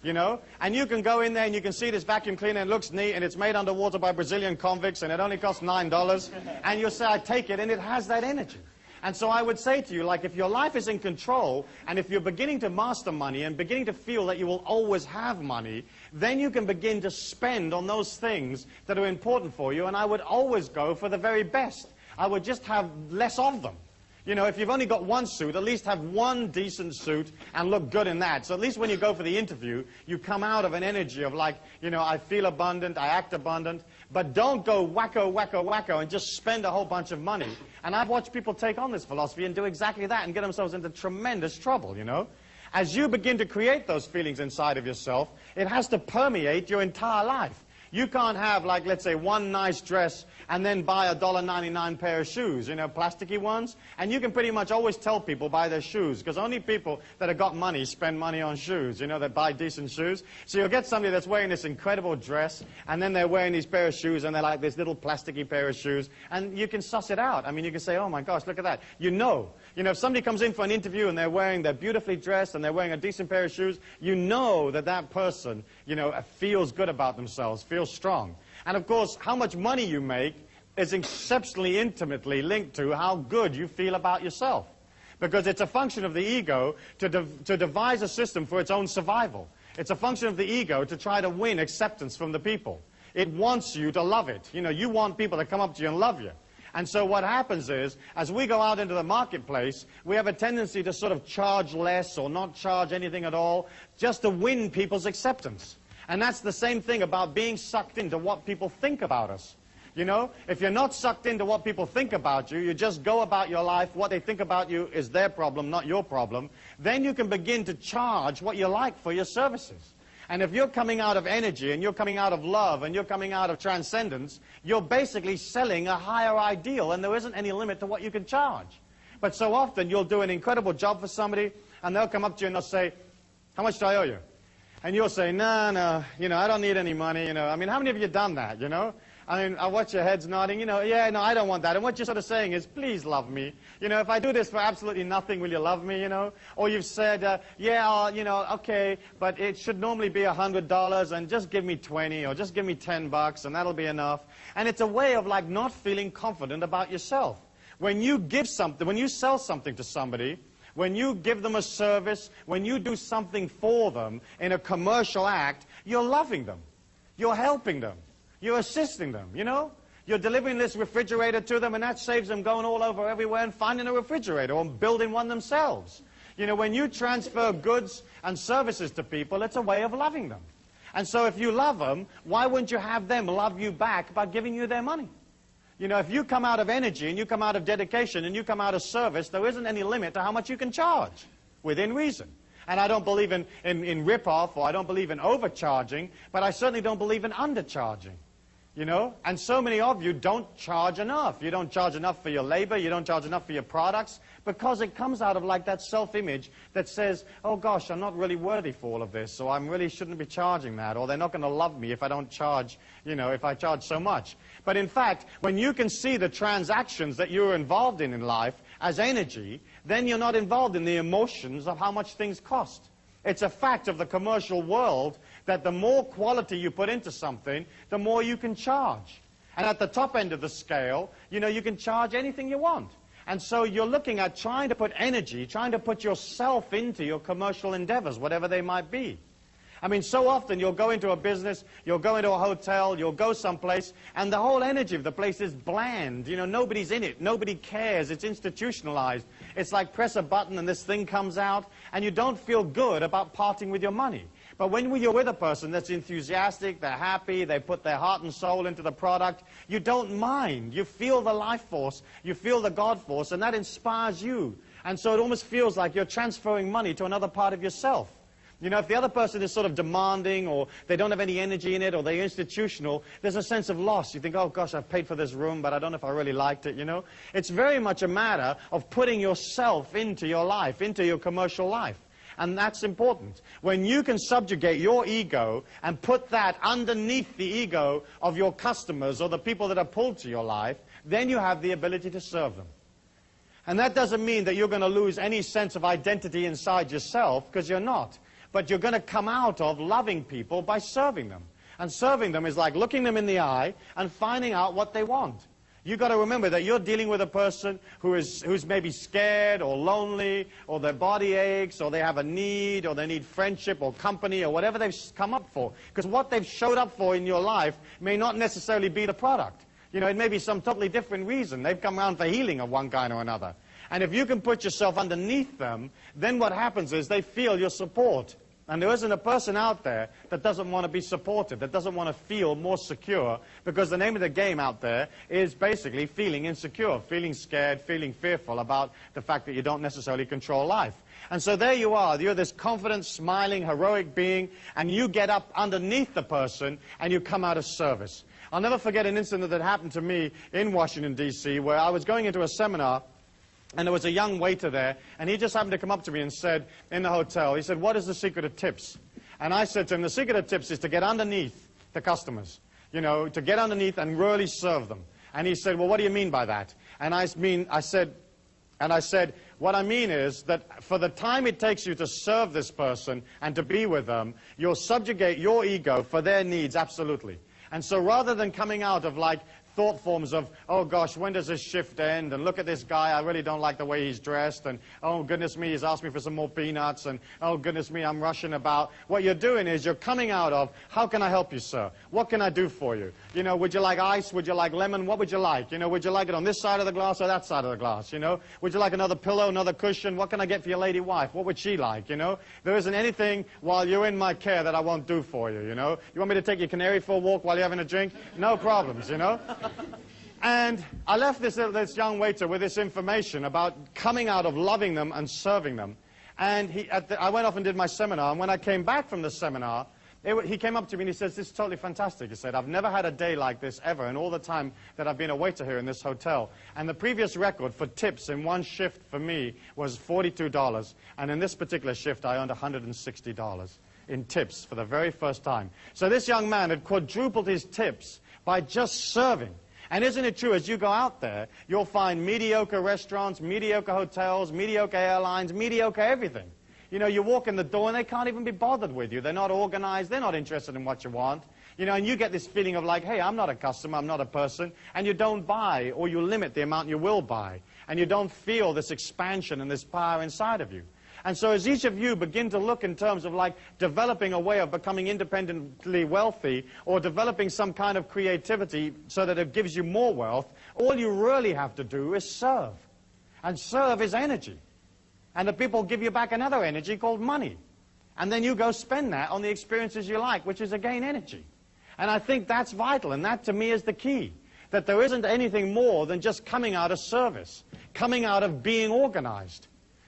You know, and you can go in there and you can see this vacuum cleaner and it looks neat and it's made underwater by Brazilian convicts and it only costs $9 and you'll say, I take it, and it has that energy. And so I would say to you, like, if your life is in control and if you're beginning to master money and beginning to feel that you will always have money, then you can begin to spend on those things that are important for you. And I would always go for the very best. I would just have less of them. You know, if you've only got one suit, at least have one decent suit and look good in that. So at least when you go for the interview, you come out of an energy of like, you know, I feel abundant, I act abundant. But don't go wacko, wacko, wacko and just spend a whole bunch of money. And I've watched people take on this philosophy and do exactly that and get themselves into tremendous trouble, you know. As you begin to create those feelings inside of yourself, it has to permeate your entire life. You can't have, like, let's say, one nice dress and then buy a $1.99 pair of shoes, you know, plasticky ones. And you can pretty much always tell people buy their shoes, because only people that have got money spend money on shoes, you know, that buy decent shoes. So you'll get somebody that's wearing this incredible dress, and then they're wearing these pair of shoes, and they're like this little plasticky pair of shoes. And you can suss it out. I mean, you can say, oh, my gosh, look at that. You know, if somebody comes in for an interview and they're beautifully dressed and they're wearing a decent pair of shoes, you know that that person, you know, feels good about themselves, feels strong. And of course, how much money you make is exceptionally intimately linked to how good you feel about yourself. Because it's a function of the ego to devise a system for its own survival. It's a function of the ego to try to win acceptance from the people. It wants you to love it. You know, you want people to come up to you and love you. And so what happens is, as we go out into the marketplace, we have a tendency to sort of charge less or not charge anything at all, just to win people's acceptance. And that's the same thing about being sucked into what people think about us. You know, if you're not sucked into what people think about you, you just go about your life, what they think about you is their problem, not your problem, then you can begin to charge what you like for your services. And if you're coming out of energy, and you're coming out of love, and you're coming out of transcendence, you're basically selling a higher ideal, and there isn't any limit to what you can charge. But so often, you'll do an incredible job for somebody, and they'll come up to you and they'll say, how much do I owe you? And you'll say, no, you know, I don't need any money, you know. I mean, how many of you have done that, you know? I mean, I watch your heads nodding, you know, yeah, no, I don't want that. And what you're sort of saying is, please love me. You know, if I do this for absolutely nothing, will you love me, you know? Or you've said, yeah, you know, okay, but it should normally be $100 and just give me 20 or just give me 10 bucks and that'll be enough. And it's a way of like not feeling confident about yourself. When you give something, when you sell something to somebody, when you give them a service, when you do something for them in a commercial act, you're loving them. You're helping them. You're assisting them, you know? You're delivering this refrigerator to them, and that saves them going all over everywhere and finding a refrigerator or building one themselves. You know, when you transfer goods and services to people, it's a way of loving them. And so if you love them, why wouldn't you have them love you back by giving you their money? You know, if you come out of energy and you come out of dedication and you come out of service, there isn't any limit to how much you can charge within reason. And I don't believe in rip-off, or I don't believe in overcharging, but I certainly don't believe in undercharging. You know, and so many of you don't charge enough. You don't charge enough for your labor. You don't charge enough for your products, because it comes out of like that self-image that says, oh gosh, I'm not really worthy for all of this, so I really shouldn't be charging that, or they're not going to love me if I don't charge, you know, if I charge so much. But in fact, when you can see the transactions that you're involved in life as energy, then you're not involved in the emotions of how much things cost. It's a fact of the commercial world that the more quality you put into something, the more you can charge. And at the top end of the scale, you know, you can charge anything you want. And so you're looking at trying to put energy, trying to put yourself into your commercial endeavors, whatever they might be. I mean, so often you'll go into a business, you'll go into a hotel, you'll go someplace, and the whole energy of the place is bland. You know, nobody's in it. Nobody cares. It's institutionalized. It's like press a button and this thing comes out, and you don't feel good about parting with your money. But when you're with a person that's enthusiastic, they're happy, they put their heart and soul into the product, you don't mind. You feel the life force, you feel the God force, and that inspires you. And so it almost feels like you're transferring money to another part of yourself. You know, if the other person is sort of demanding, or they don't have any energy in it, or they're institutional, there's a sense of loss. You think, oh gosh, I've paid for this room, but I don't know if I really liked it, you know. It's very much a matter of putting yourself into your life, into your commercial life. And that's important. When you can subjugate your ego and put that underneath the ego of your customers or the people that are pulled to your life, then you have the ability to serve them. And that doesn't mean that you're going to lose any sense of identity inside yourself, because you're not. But you're going to come out of loving people by serving them. And serving them is like looking them in the eye and finding out what they want. You've got to remember that you're dealing with a person who's maybe scared or lonely, or their body aches, or they have a need, or they need friendship or company, or whatever they've come up for. Because what they've showed up for in your life may not necessarily be the product. You know, it may be some totally different reason. They've come around for healing of one kind or another. And if you can put yourself underneath them, then what happens is they feel your support. And there isn't a person out there that doesn't want to be supported, that doesn't want to feel more secure, because the name of the game out there is basically feeling insecure, feeling scared, feeling fearful about the fact that you don't necessarily control life. And so there you are. You're this confident, smiling, heroic being, and you get up underneath the person and you come out of service. I'll never forget an incident that happened to me in Washington, D.C., where I was going into a seminar, and there was a young waiter there, and he just happened to come up to me and said, in the hotel, he said, what is the secret of tips? And I said to him, the secret of tips is to get underneath the customers, you know, to get underneath and really serve them. And he said, well, what do you mean by that? And I said, what I mean is that for the time it takes you to serve this person and to be with them, you'll subjugate your ego for their needs, absolutely. And so rather than coming out of like thought forms of, oh gosh, when does this shift end? And look at this guy, I really don't like the way he's dressed. And oh goodness me, he's asked me for some more peanuts. And oh goodness me, I'm rushing about. What you're doing is you're coming out of, how can I help you, sir? What can I do for you? You know, would you like ice? Would you like lemon? What would you like? You know, would you like it on this side of the glass or that side of the glass? You know, would you like another pillow, another cushion? What can I get for your lady wife? What would she like? You know, there isn't anything while you're in my care that I won't do for you, you know. You want me to take your canary for a walk while you're having a drink? No problems, you know. And I left this young waiter with this information about coming out of loving them and serving them. And I went off and did my seminar, and when I came back from the seminar, he came up to me and he says, this is totally fantastic. He said, I've never had a day like this ever in all the time that I've been a waiter here in this hotel. And the previous record for tips in one shift for me was $42. And in this particular shift, I earned $160 in tips for the very first time. So this young man had quadrupled his tips by just serving. And isn't it true, as you go out there, you'll find mediocre restaurants, mediocre hotels, mediocre airlines, mediocre everything. You know, you walk in the door and they can't even be bothered with you. They're not organized. They're not interested in what you want. You know, and you get this feeling of like, hey, I'm not a customer, I'm not a person. And you don't buy, or you limit the amount you will buy. And you don't feel this expansion and this power inside of you. And so as each of you begin to look in terms of like developing a way of becoming independently wealthy or developing some kind of creativity so that it gives you more wealth, all you really have to do is serve. And serve is energy. And the people give you back another energy called money. And then you go spend that on the experiences you like, which is again energy. And I think that's vital, and that to me is the key. That there isn't anything more than just coming out of service, coming out of being organized.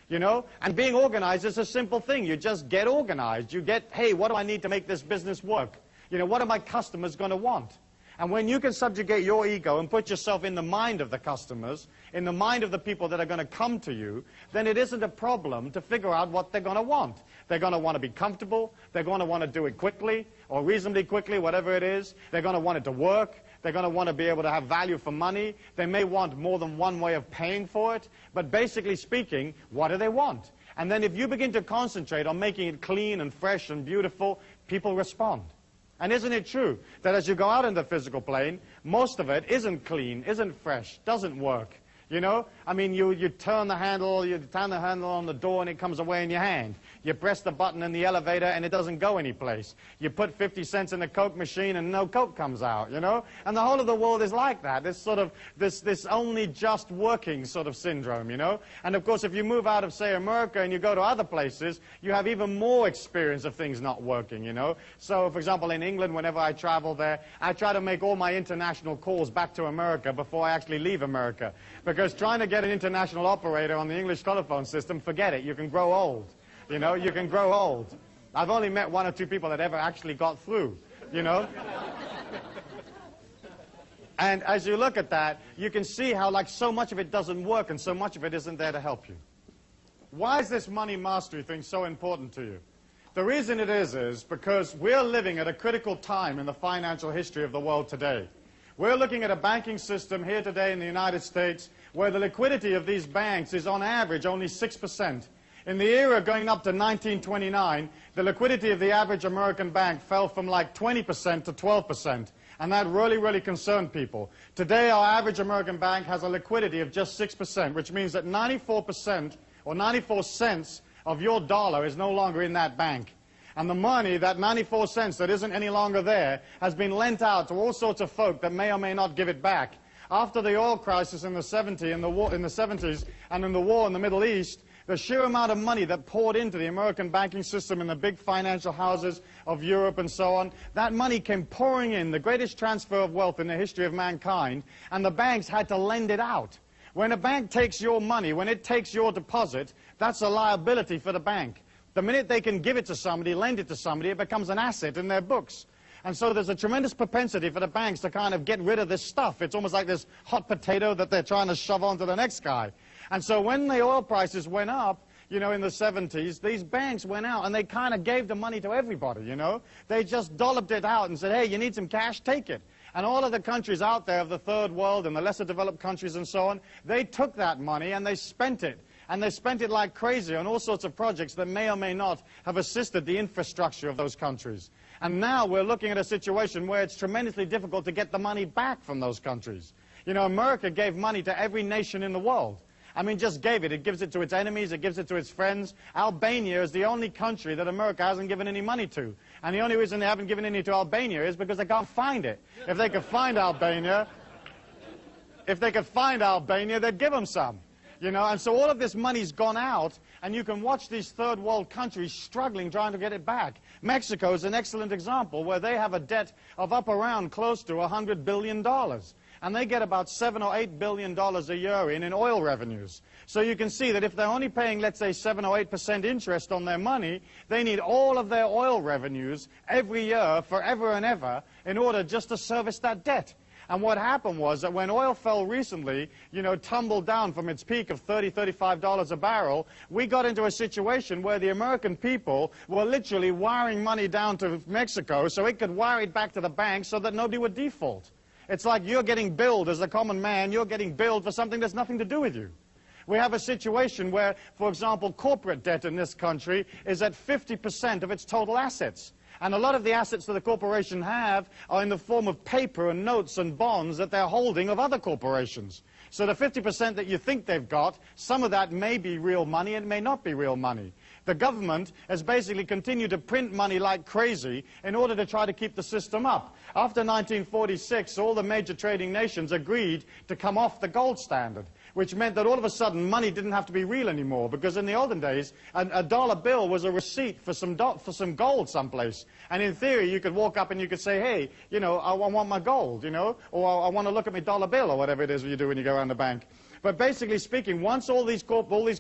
You know, and being organized is a simple thing. You just get organized. You get, hey, what do I need to make this business work? You know, what are my customers going to want? And when you can subjugate your ego and put yourself in the mind of the customers, in the mind of the people that are going to come to you, then it isn't a problem to figure out what they're going to want. They're going to want to be comfortable. They're going to want to do it quickly or reasonably quickly, whatever it is. They're going to want it to work. They're going to want to be able to have value for money. They may want more than one way of paying for it. But basically speaking, what do they want? And then if you begin to concentrate on making it clean and fresh and beautiful, people respond. And isn't it true that as you go out in the physical plane, most of it isn't clean, isn't fresh, doesn't work? You know, I mean, you turn the handle on the door and it comes away in your hand. You press the button in the elevator and it doesn't go anyplace. You put 50 cents in the Coke machine and no Coke comes out, you know? And the whole of the world is like that, this sort of, this only just working sort of syndrome, you know? And of course, if you move out of, say, America and you go to other places, you have even more experience of things not working, you know? So, for example, in England, whenever I travel there, I try to make all my international calls back to America before I actually leave America. Because trying to get an international operator on the English telephone system, forget it. You can grow old. You know, you can grow old. I've only met one or two people that ever actually got through, you know. And as you look at that, you can see how like so much of it doesn't work and so much of it isn't there to help you. Why is this money mastery thing so important to you? The reason it is because we're living at a critical time in the financial history of the world today. We're looking at a banking system here today in the United States where the liquidity of these banks is on average only 6%. In the era going up to 1929, the liquidity of the average American bank fell from like 20% to 12%. And that really, really concerned people. Today, our average American bank has a liquidity of just 6%, which means that 94% or 94 cents of your dollar is no longer in that bank. And the money, that 94 cents that isn't any longer there, has been lent out to all sorts of folk that may or may not give it back. After the oil crisis in the 70s, and in the war in the Middle East, the sheer amount of money that poured into the American banking system and the big financial houses of Europe and so on, that money came pouring in, the greatest transfer of wealth in the history of mankind, and the banks had to lend it out. When a bank takes your money, when it takes your deposit, that's a liability for the bank. The minute they can give it to somebody, lend it to somebody, it becomes an asset in their books. And so there's a tremendous propensity for the banks to kind of get rid of this stuff. It's almost like this hot potato that they're trying to shove onto the next guy. And so when the oil prices went up, you know, in the 70s, these banks went out and they kind of gave the money to everybody, you know. They just dolloped it out and said, hey, you need some cash, take it. And all of the countries out there of the third world and the lesser developed countries and so on, they took that money and they spent it. And they spent it like crazy on all sorts of projects that may or may not have assisted the infrastructure of those countries. And now we're looking at a situation where it's tremendously difficult to get the money back from those countries. You know, America gave money to every nation in the world. I mean, just gave it. It gives it to its enemies. It gives it to its friends. Albania is the only country that America hasn't given any money to. And the only reason they haven't given any to Albania is because they can't find it. If they could find Albania, they'd give them some. You know, and so all of this money's gone out, and you can watch these third world countries struggling, trying to get it back. Mexico is an excellent example where they have a debt of up around close to $100 billion. And they get about $7 or $8 billion a year in oil revenues. So you can see that if they're only paying, let's say, 7 or 8% interest on their money, they need all of their oil revenues every year, forever and ever, in order just to service that debt. And what happened was that when oil fell recently, you know, tumbled down from its peak of $30, $35 a barrel, we got into a situation where the American people were literally wiring money down to Mexico so it could wire it back to the bank so that nobody would default. It's like you're getting billed as a common man, you're getting billed for something that's nothing to do with you. We have a situation where, for example, corporate debt in this country is at 50% of its total assets. And a lot of the assets that the corporation have are in the form of paper and notes and bonds that they're holding of other corporations. So the 50% that you think they've got, some of that may be real money and may not be real money. The government has basically continued to print money like crazy in order to try to keep the system up. After 1946, all the major trading nations agreed to come off the gold standard, which meant that all of a sudden money didn't have to be real anymore, because in the olden days, a dollar bill was a receipt for some gold someplace. And in theory, you could walk up and you could say, hey, you know, I want my gold, you know, or I want to look at my dollar bill, or whatever it is you do when you go around the bank. But basically speaking, once all these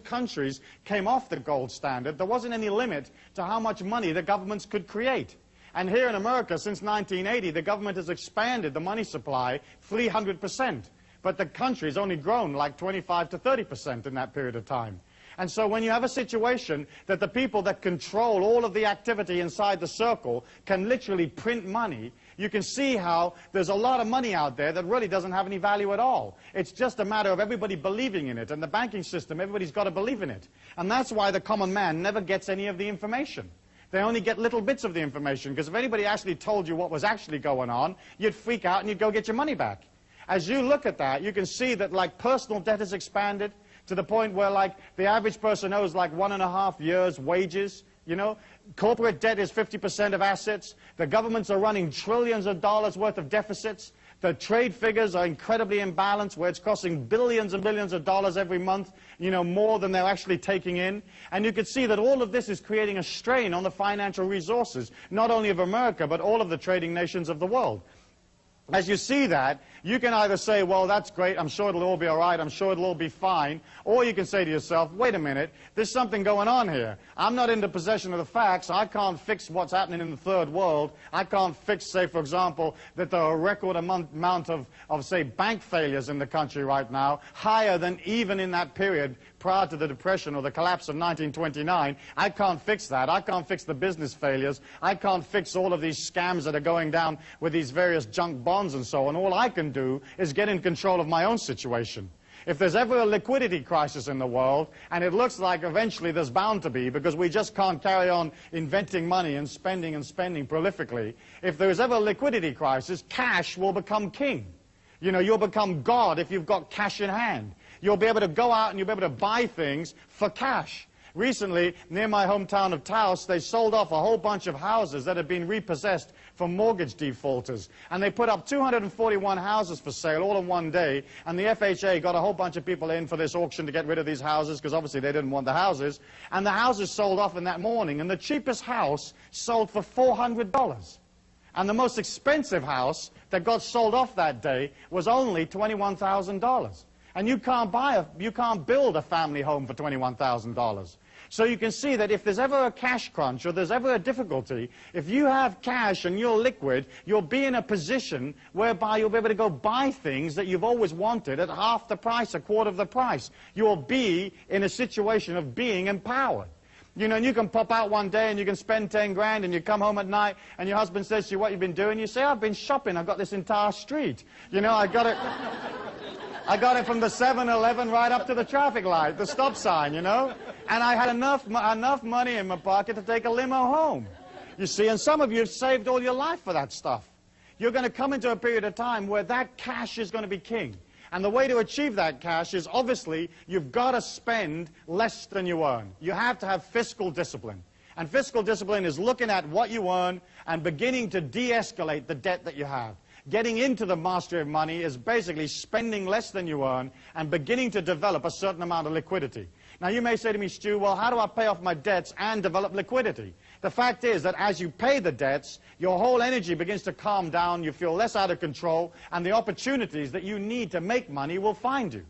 countries came off the gold standard, there wasn't any limit to how much money the governments could create. And here in America, since 1980, the government has expanded the money supply 300%. But the country's only grown like 25 to 30% in that period of time. And so when you have a situation that the people that control all of the activity inside the circle can literally print money, you can see how there's a lot of money out there that really doesn't have any value at all. It's just a matter of everybody believing in it. And the banking system, everybody's got to believe in it. And that's why the common man never gets any of the information. They only get little bits of the information, because if anybody actually told you what was actually going on, you'd freak out and you'd go get your money back. As you look at that, you can see that like personal debt has expanded to the point where like the average person owes like 1.5 years' wages. You know, corporate debt is 50% of assets. The governments are running trillions of dollars worth of deficits. The trade figures are incredibly imbalanced, where it's costing billions and billions of dollars every month, you know, more than they're actually taking in. And you can see that all of this is creating a strain on the financial resources, not only of America, but all of the trading nations of the world. As you see that, you can either say, well, that's great, I'm sure it'll all be all right, I'm sure it'll all be fine, or you can say to yourself, wait a minute, there's something going on here. I'm not into possession of the facts. I can't fix what's happening in the third world. I can't fix, say, for example, that there are a record amount of, say, bank failures in the country right now, higher than even in that period prior to the Depression or the collapse of 1929. I can't fix that. I can't fix the business failures. I can't fix all of these scams that are going down with these various junk bonds and so on. All I can do is get in control of my own situation. If there's ever a liquidity crisis in the world, and it looks like eventually there's bound to be, because we just can't carry on inventing money and spending prolifically, if there's ever a liquidity crisis, cash will become king. You know, you'll become God if you've got cash in hand. You'll be able to go out and you'll be able to buy things for cash. Recently, near my hometown of Taos, they sold off a whole bunch of houses that had been repossessed from mortgage defaulters. And they put up 241 houses for sale all in one day. And the FHA got a whole bunch of people in for this auction to get rid of these houses, because obviously they didn't want the houses. And the houses sold off in that morning. And the cheapest house sold for $400. And the most expensive house that got sold off that day was only $21,000. And you can't build a family home for $21,000. So you can see that if there's ever a cash crunch or there's ever a difficulty, if you have cash and you're liquid, you'll be in a position whereby you'll be able to go buy things that you've always wanted at half the price, a quarter of the price. You'll be in a situation of being empowered. You know, and you can pop out one day and you can spend 10 grand and you come home at night and your husband says to you, what you've been doing? You say, I've been shopping, I've got this entire street. You know, I got it from the 7-Eleven right up to the traffic light, the stop sign, you know. And I had enough money in my pocket to take a limo home. You see, and some of you have saved all your life for that stuff. You're going to come into a period of time where that cash is going to be king. And the way to achieve that cash is, obviously, you've got to spend less than you earn. You have to have fiscal discipline. And fiscal discipline is looking at what you earn and beginning to de-escalate the debt that you have. Getting into the mastery of money is basically spending less than you earn and beginning to develop a certain amount of liquidity. Now, you may say to me, Stu, well, how do I pay off my debts and develop liquidity? The fact is that as you pay the debts, your whole energy begins to calm down, you feel less out of control, and the opportunities that you need to make money will find you.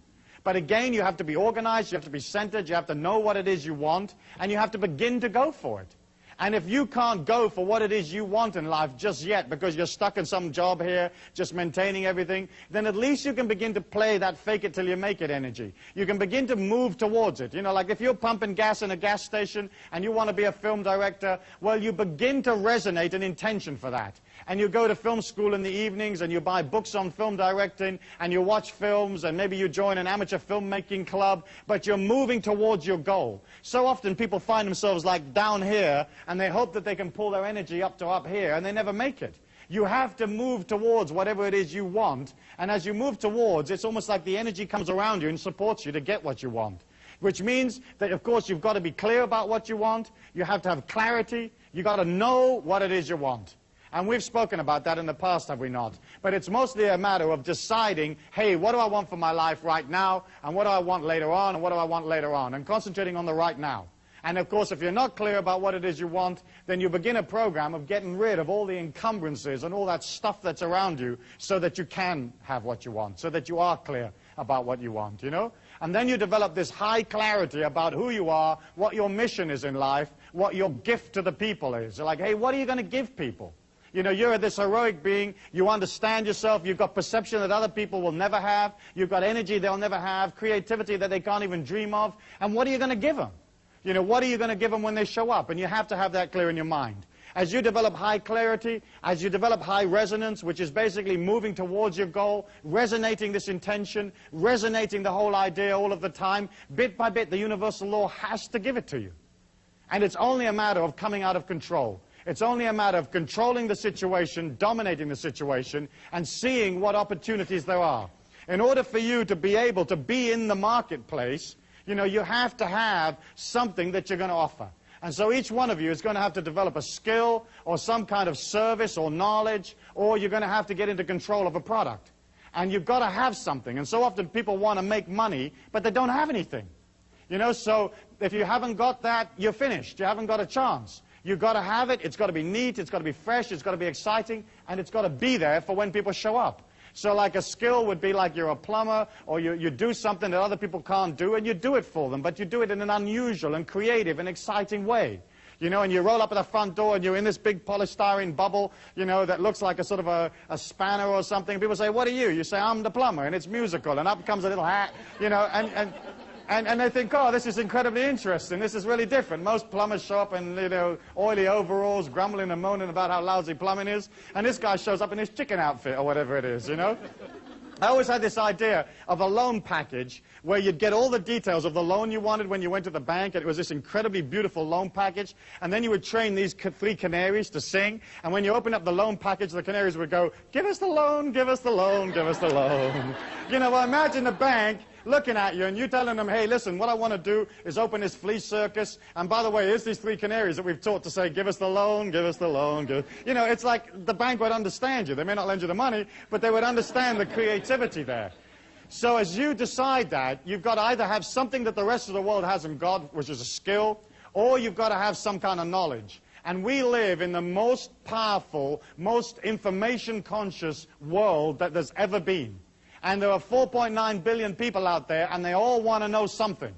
But again, you have to be organized, you have to be centered, you have to know what it is you want, and you have to begin to go for it. And if you can't go for what it is you want in life just yet because you're stuck in some job here, just maintaining everything, then at least you can begin to play that fake it till you make it energy. You can begin to move towards it. You know, like if you're pumping gas in a gas station and you want to be a film director, well, you begin to resonate an intention for that. And you go to film school in the evenings and you buy books on film directing and you watch films and maybe you join an amateur filmmaking club, but you're moving towards your goal. So often people find themselves like down here and they hope that they can pull their energy up to up here and they never make it. You have to move towards whatever it is you want, and as you move towards, it's almost like the energy comes around you and supports you to get what you want. Which means that, of course, you've got to be clear about what you want, you have to have clarity, you've got to know what it is you want. And we've spoken about that in the past, have we not? But it's mostly a matter of deciding, hey, what do I want for my life right now, and what do I want later on, and what do I want later on, and concentrating on the right now. And of course, if you're not clear about what it is you want, then you begin a program of getting rid of all the encumbrances and all that stuff that's around you so that you can have what you want, so that you are clear about what you want, you know? And then you develop this high clarity about who you are, what your mission is in life, what your gift to the people is. You're like, hey, what are you going to give people? You know, you're this heroic being, you understand yourself, you've got perception that other people will never have, you've got energy they'll never have, creativity that they can't even dream of, and what are you going to give them? You know, what are you going to give them when they show up? And you have to have that clear in your mind. As you develop high clarity, as you develop high resonance, which is basically moving towards your goal, resonating this intention, resonating the whole idea all of the time, bit by bit, the universal law has to give it to you. And it's only a matter of coming out of control. It's only a matter of controlling the situation, dominating the situation, and seeing what opportunities there are. In order for you to be able to be in the marketplace, you know, you have to have something that you're going to offer. And so each one of you is going to have to develop a skill or some kind of service or knowledge, or you're going to have to get into control of a product. And you've got to have something. And so often people want to make money, but they don't have anything. You know, so if you haven't got that, you're finished. You haven't got a chance. You've got to have it. It's got to be neat. It's got to be fresh. It's got to be exciting. And it's got to be there for when people show up. So like a skill would be like you're a plumber, or you do something that other people can't do, and you do it for them, but you do it in an unusual and creative and exciting way. You know, and you roll up at the front door, and you're in this big polystyrene bubble, you know, that looks like a sort of a spanner or something. People say, what are you? You say, I'm the plumber, and it's musical, and up comes a little hat, you know, and they think, oh, this is incredibly interesting. This is really different. Most plumbers show up in, you know, oily overalls, grumbling and moaning about how lousy plumbing is. And this guy shows up in his chicken outfit or whatever it is, you know. I always had this idea of a loan package where you'd get all the details of the loan you wanted when you went to the bank. And it was this incredibly beautiful loan package. And then you would train these 3 canaries to sing. And when you open up the loan package, the canaries would go, give us the loan, give us the loan, give us the loan. You know, well, imagine the bank looking at you and you telling them, hey, listen, what I want to do is open this flea circus. And by the way, here's these 3 canaries that we've taught to say, give us the loan, give us the loan. You know, it's like the bank would understand you. They may not lend you the money, but they would understand the creativity there. So as you decide that, you've got to either have something that the rest of the world hasn't got, which is a skill, or you've got to have some kind of knowledge. And we live in the most powerful, most information-conscious world that there's ever been. And there are 4.9 billion people out there, and they all want to know something.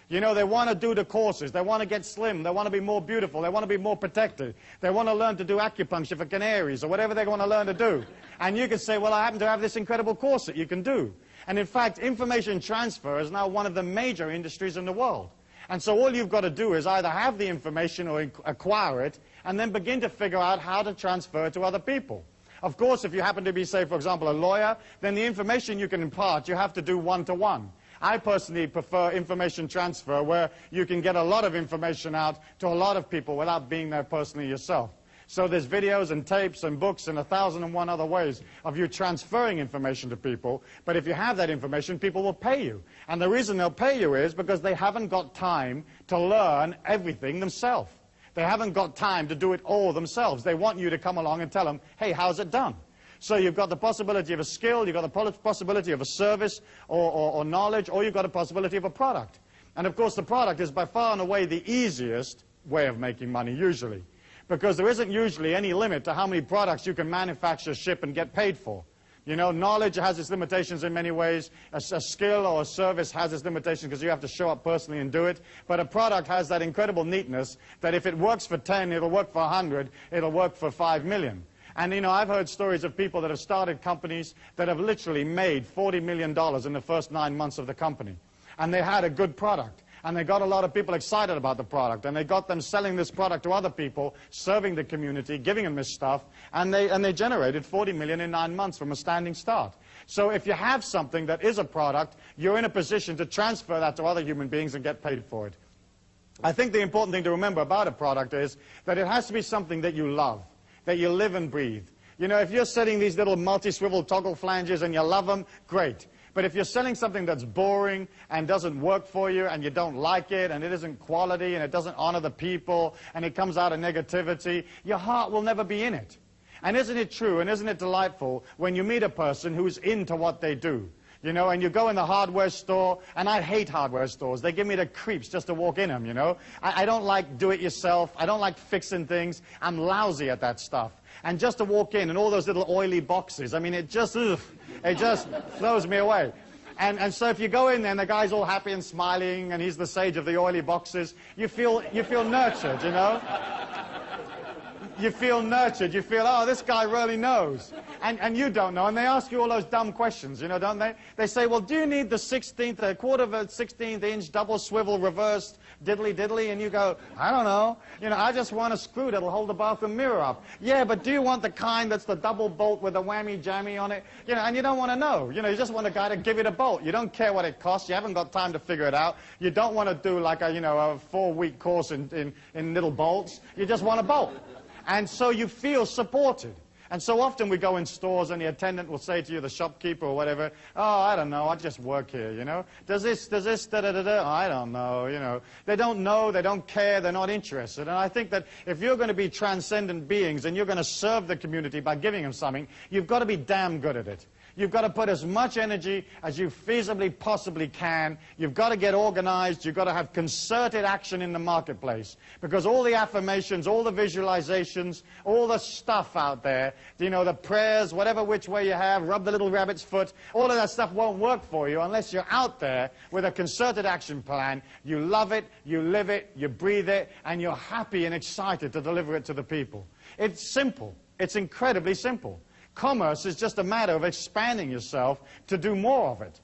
You know, they want to do the courses. They want to get slim. They want to be more beautiful. They want to be more protected. They want to learn to do acupuncture for canaries or whatever they want to learn to do. And you can say, well, I happen to have this incredible course that you can do. And in fact, information transfer is now one of the major industries in the world. And so all you've got to do is either have the information or acquire it, and then begin to figure out how to transfer it to other people. Of course, if you happen to be, say, for example, a lawyer, then the information you can impart, you have to do one-to-one. I personally prefer information transfer, where you can get a lot of information out to a lot of people without being there personally yourself. So there's videos and tapes and books and 1,001 other ways of you transferring information to people. But if you have that information, people will pay you. And the reason they'll pay you is because they haven't got time to learn everything themselves. They haven't got time to do it all themselves. They want you to come along and tell them, hey, how's it done? So you've got the possibility of a skill, you've got the possibility of a service or knowledge, or you've got a possibility of a product. And of course the product is by far and away the easiest way of making money usually. Because there isn't usually any limit to how many products you can manufacture, ship, and get paid for. You know, knowledge has its limitations in many ways. A skill or a service has its limitations because you have to show up personally and do it. But a product has that incredible neatness that if it works for 10, it'll work for 100, it'll work for 5 million. And, you know, I've heard stories of people that have started companies that have literally made $40 million in the first 9 months of the company. And they had a good product. And they got a lot of people excited about the product, and they got them selling this product to other people, serving the community, giving them this stuff, and they generated 40 million in 9 months from a standing start. So if you have something that is a product, you're in a position to transfer that to other human beings and get paid for it. I think the important thing to remember about a product is that it has to be something that you love, that you live and breathe. You know, if you're setting these little multi-swivel toggle flanges and you love them, great. But if you're selling something that's boring and doesn't work for you and you don't like it and it isn't quality and it doesn't honor the people and it comes out of negativity, your heart will never be in it. And isn't it true and isn't it delightful when you meet a person who's into what they do? You know, and you go in the hardware store, and I hate hardware stores. They give me the creeps just to walk in them, you know. I don't like do-it-yourself. I don't like fixing things. I'm lousy at that stuff. And just to walk in and all those little oily boxes, I mean, it just throws me away. And so if you go in there and the guy's all happy and smiling and he's the sage of the oily boxes, you feel nurtured, you know. You feel nurtured. You feel, oh, this guy really knows. And you don't know. And they ask you all those dumb questions, you know, don't they? They say, well, do you need the a quarter of a 16th inch double swivel reversed diddly? And you go, I don't know. You know, I just want a screw that'll hold the bathroom mirror up. Yeah, but do you want the kind that's the double bolt with a whammy jammy on it? You know, and you don't want to know. You know, you just want a guy to give you the bolt. You don't care what it costs. You haven't got time to figure it out. You don't want to do like a 4-week course in little bolts. You just want a bolt. And so you feel supported. And so often we go in stores and the attendant will say to you, the shopkeeper or whatever, oh, I don't know, I just work here, you know. Does this, da-da-da-da? I don't know, you know. They don't care, they're not interested. And I think that if you're going to be transcendent beings and you're going to serve the community by giving them something, you've got to be damn good at it. You've got to put as much energy as you feasibly possibly can. You've got to get organized. You've got to have concerted action in the marketplace. Because all the affirmations, all the visualizations, all the stuff out there, you know, the prayers, whatever which way you have, rub the little rabbit's foot, all of that stuff won't work for you unless you're out there with a concerted action plan. You love it, you live it, you breathe it, and you're happy and excited to deliver it to the people. It's simple. It's incredibly simple. Commerce is just a matter of expanding yourself to do more of it.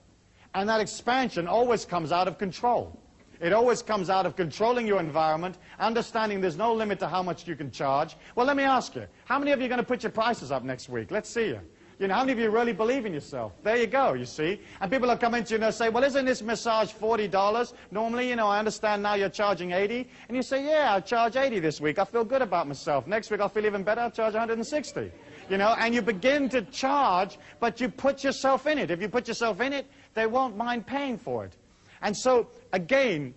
And that expansion always comes out of control. It always comes out of controlling your environment, understanding there's no limit to how much you can charge. Well, let me ask you, how many of you are going to put your prices up next week? Let's see you. You know, how many of you really believe in yourself? There you go, you see. And people will come into you and they'll say, well, isn't this massage $40? Normally, you know, I understand now you're charging $80. And you say, yeah, I charge $80 this week. I feel good about myself. Next week, I'll feel even better. I'll charge $160. You know, and you begin to charge, but you put yourself in it. If you put yourself in it, they won't mind paying for it. And so, again,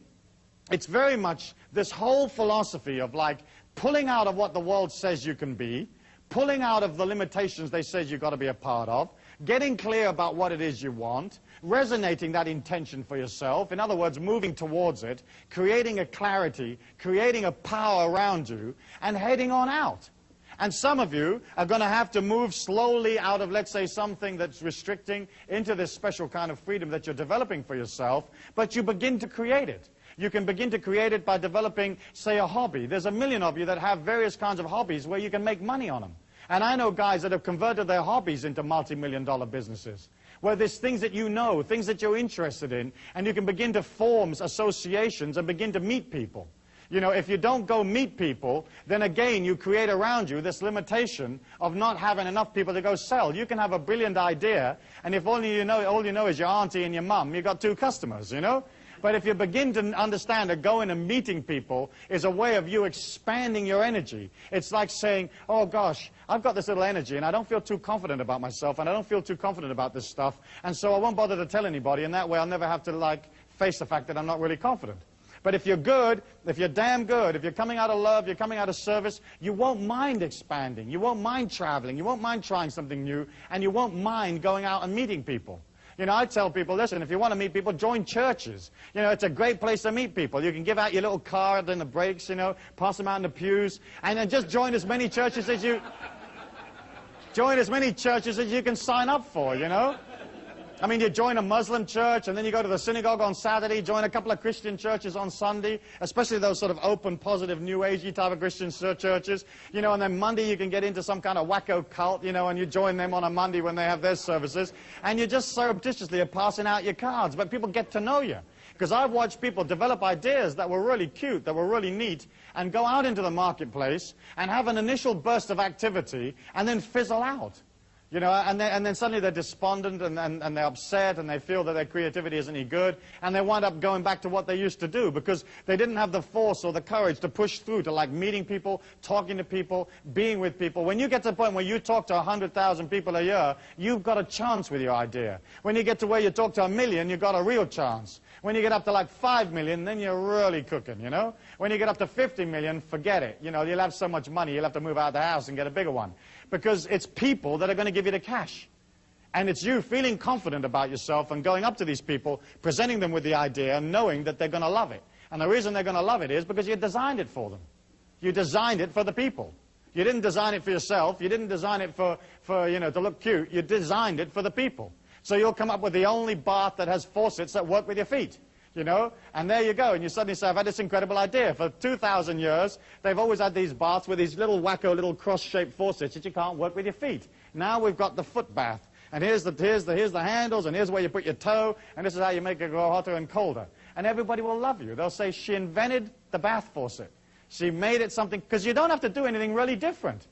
it's very much this whole philosophy of like pulling out of what the world says you can be, pulling out of the limitations they say you've got to be a part of, getting clear about what it is you want, resonating that intention for yourself, in other words, moving towards it, creating a clarity, creating a power around you, and heading on out. And some of you are going to have to move slowly out of, let's say, something that's restricting into this special kind of freedom that you're developing for yourself, but you begin to create it. You can begin to create it by developing, say, a hobby. There's a million of you that have various kinds of hobbies where you can make money on them. And I know guys that have converted their hobbies into multi-million-dollar businesses, where there's things that you know, things that you're interested in, and you can begin to form associations and begin to meet people. You know, if you don't go meet people, then again you create around you this limitation of not having enough people to go sell. You can have a brilliant idea, and if all you know is your auntie and your mum, you've got 2 customers, you know. But if you begin to understand that going and meeting people is a way of you expanding your energy, it's like saying, oh gosh, I've got this little energy and I don't feel too confident about myself and I don't feel too confident about this stuff, and so I won't bother to tell anybody, and that way I'll never have to like face the fact that I'm not really confident. But if you're good, if you're damn good, if you're coming out of love, you're coming out of service, you won't mind expanding, you won't mind traveling, you won't mind trying something new, and you won't mind going out and meeting people. You know, I tell people, listen, if you want to meet people, join churches. You know, it's a great place to meet people. You can give out your little card in the breaks, you know, pass them out in the pews, and then just join as many churches as you can sign up for, you know. I mean, you join a Muslim church, and then you go to the synagogue on Saturday, join a couple of Christian churches on Sunday, especially those sort of open, positive, New Agey type of Christian churches, you know, and then Monday you can get into some kind of wacko cult, you know, and you join them on a Monday when they have their services, and you just surreptitiously are passing out your cards, but people get to know you. Because I've watched people develop ideas that were really cute, that were really neat, and go out into the marketplace and have an initial burst of activity and then fizzle out. You know, and then suddenly they're despondent and they're upset and they feel that their creativity isn't any good, and they wind up going back to what they used to do because they didn't have the force or the courage to push through to like meeting people, talking to people, being with people. When you get to the point where you talk to 100,000 people a year, you've got a chance with your idea. When you get to where you talk to 1 million, you've got a real chance. When you get up to like 5 million, then you're really cooking, you know. When you get up to 50 million, forget it. You know, you'll have so much money, you'll have to move out of the house and get a bigger one. Because it's people that are going to give you the cash. And it's you feeling confident about yourself and going up to these people, presenting them with the idea, and knowing that they're going to love it. And the reason they're going to love it is because you designed it for them. You designed it for the people. You didn't design it for yourself. You didn't design it for you know, to look cute. You designed it for the people. So you'll come up with the only bath that has faucets that work with your feet. You know, and there you go, and you suddenly say, I've had this incredible idea. For 2,000 years, they've always had these baths with these little wacko little cross-shaped faucets that you can't work with your feet. Now we've got the foot bath, and here's the handles, and here's where you put your toe, and this is how you make it go hotter and colder. And everybody will love you. They'll say, she invented the bath faucet. She made it something, because you don't have to do anything really different.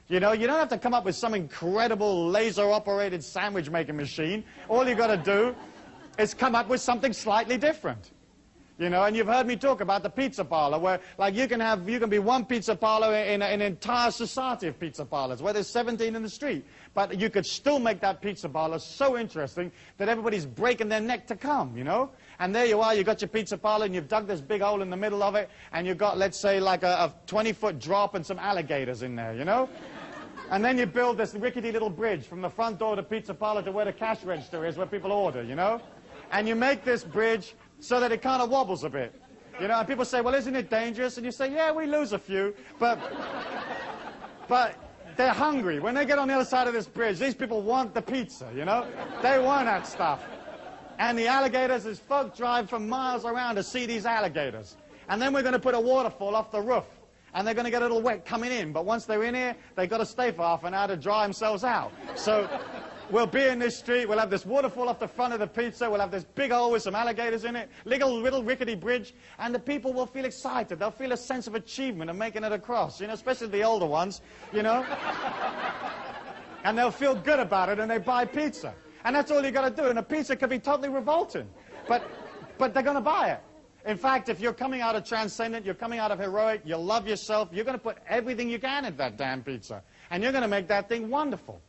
You know, you don't have to come up with some incredible laser-operated sandwich-making machine. All you've got to do is come up with something slightly different. You know, and you've heard me talk about the pizza parlor, where like you can be one pizza parlor in an entire society of pizza parlors, where there's 17 in the street. But you could still make that pizza parlor so interesting that everybody's breaking their neck to come, you know? And there you are, you've got your pizza parlor, and you've dug this big hole in the middle of it, and you've got, let's say, like a 20-foot drop and some alligators in there, you know? And then you build this rickety little bridge from the front door of the pizza parlor to where the cash register is, where people order, you know? And you make this bridge so that it kind of wobbles a bit. You know, and people say, well, isn't it dangerous? And you say, yeah, we lose a few, but they're hungry. When they get on the other side of this bridge, these people want the pizza, you know? They want that stuff. And the alligators, is folk drive from miles around to see these alligators. And then we're going to put a waterfall off the roof. And they're going to get a little wet coming in. But once they're in here, they've got to stay for half an hour to dry themselves out. So we'll be in this street, we'll have this waterfall off the front of the pizza, we'll have this big hole with some alligators in it, little rickety bridge, and the people will feel excited. They'll feel a sense of achievement of making it across, you know, especially the older ones, you know. And they'll feel good about it, and they buy pizza. And that's all you got to do, and a pizza could be totally revolting. But they're going to buy it. In fact, if you're coming out of transcendent, you're coming out of heroic, you love yourself, you're going to put everything you can in that damn pizza. And you're going to make that thing wonderful.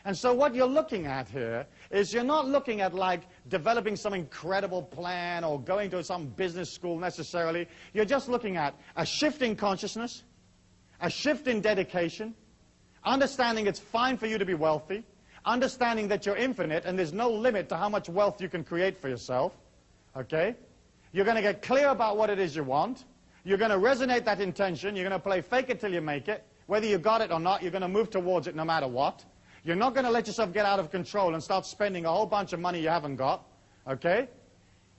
And so what you're looking at here is you're not looking at like developing some incredible plan or going to some business school necessarily. You're just looking at a shift in consciousness, a shift in dedication, understanding it's fine for you to be wealthy, understanding that you're infinite and there's no limit to how much wealth you can create for yourself, okay? You're going to get clear about what it is you want. You're going to resonate that intention. You're going to play fake it till you make it. Whether you got it or not, you're going to move towards it no matter what. You're not going to let yourself get out of control and start spending a whole bunch of money you haven't got, okay?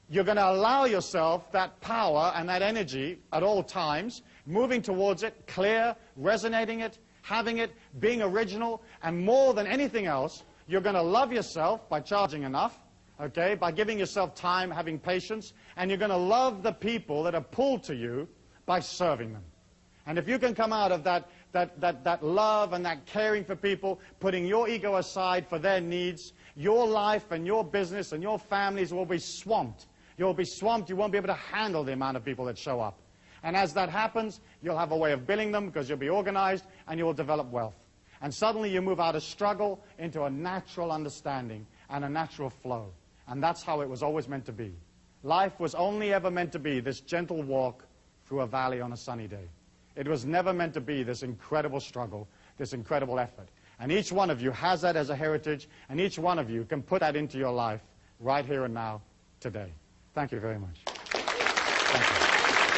You're going to allow yourself that power and that energy at all times, moving towards it, clear, resonating it, having it, being original, and more than anything else, you're going to love yourself by charging enough, okay, by giving yourself time, having patience, and you're going to love the people that are pulled to you by serving them. And if you can come out of that love and that caring for people, putting your ego aside for their needs, your life and your business and your families will be swamped. You'll be swamped. You won't be able to handle the amount of people that show up. And as that happens, you'll have a way of billing them because you'll be organized and you will develop wealth. And suddenly you move out of struggle into a natural understanding and a natural flow. And that's how it was always meant to be. Life was only ever meant to be this gentle walk through a valley on a sunny day. It was never meant to be this incredible struggle, this incredible effort. And each one of you has that as a heritage, and each one of you can put that into your life right here and now, today. Thank you very much. Thank you.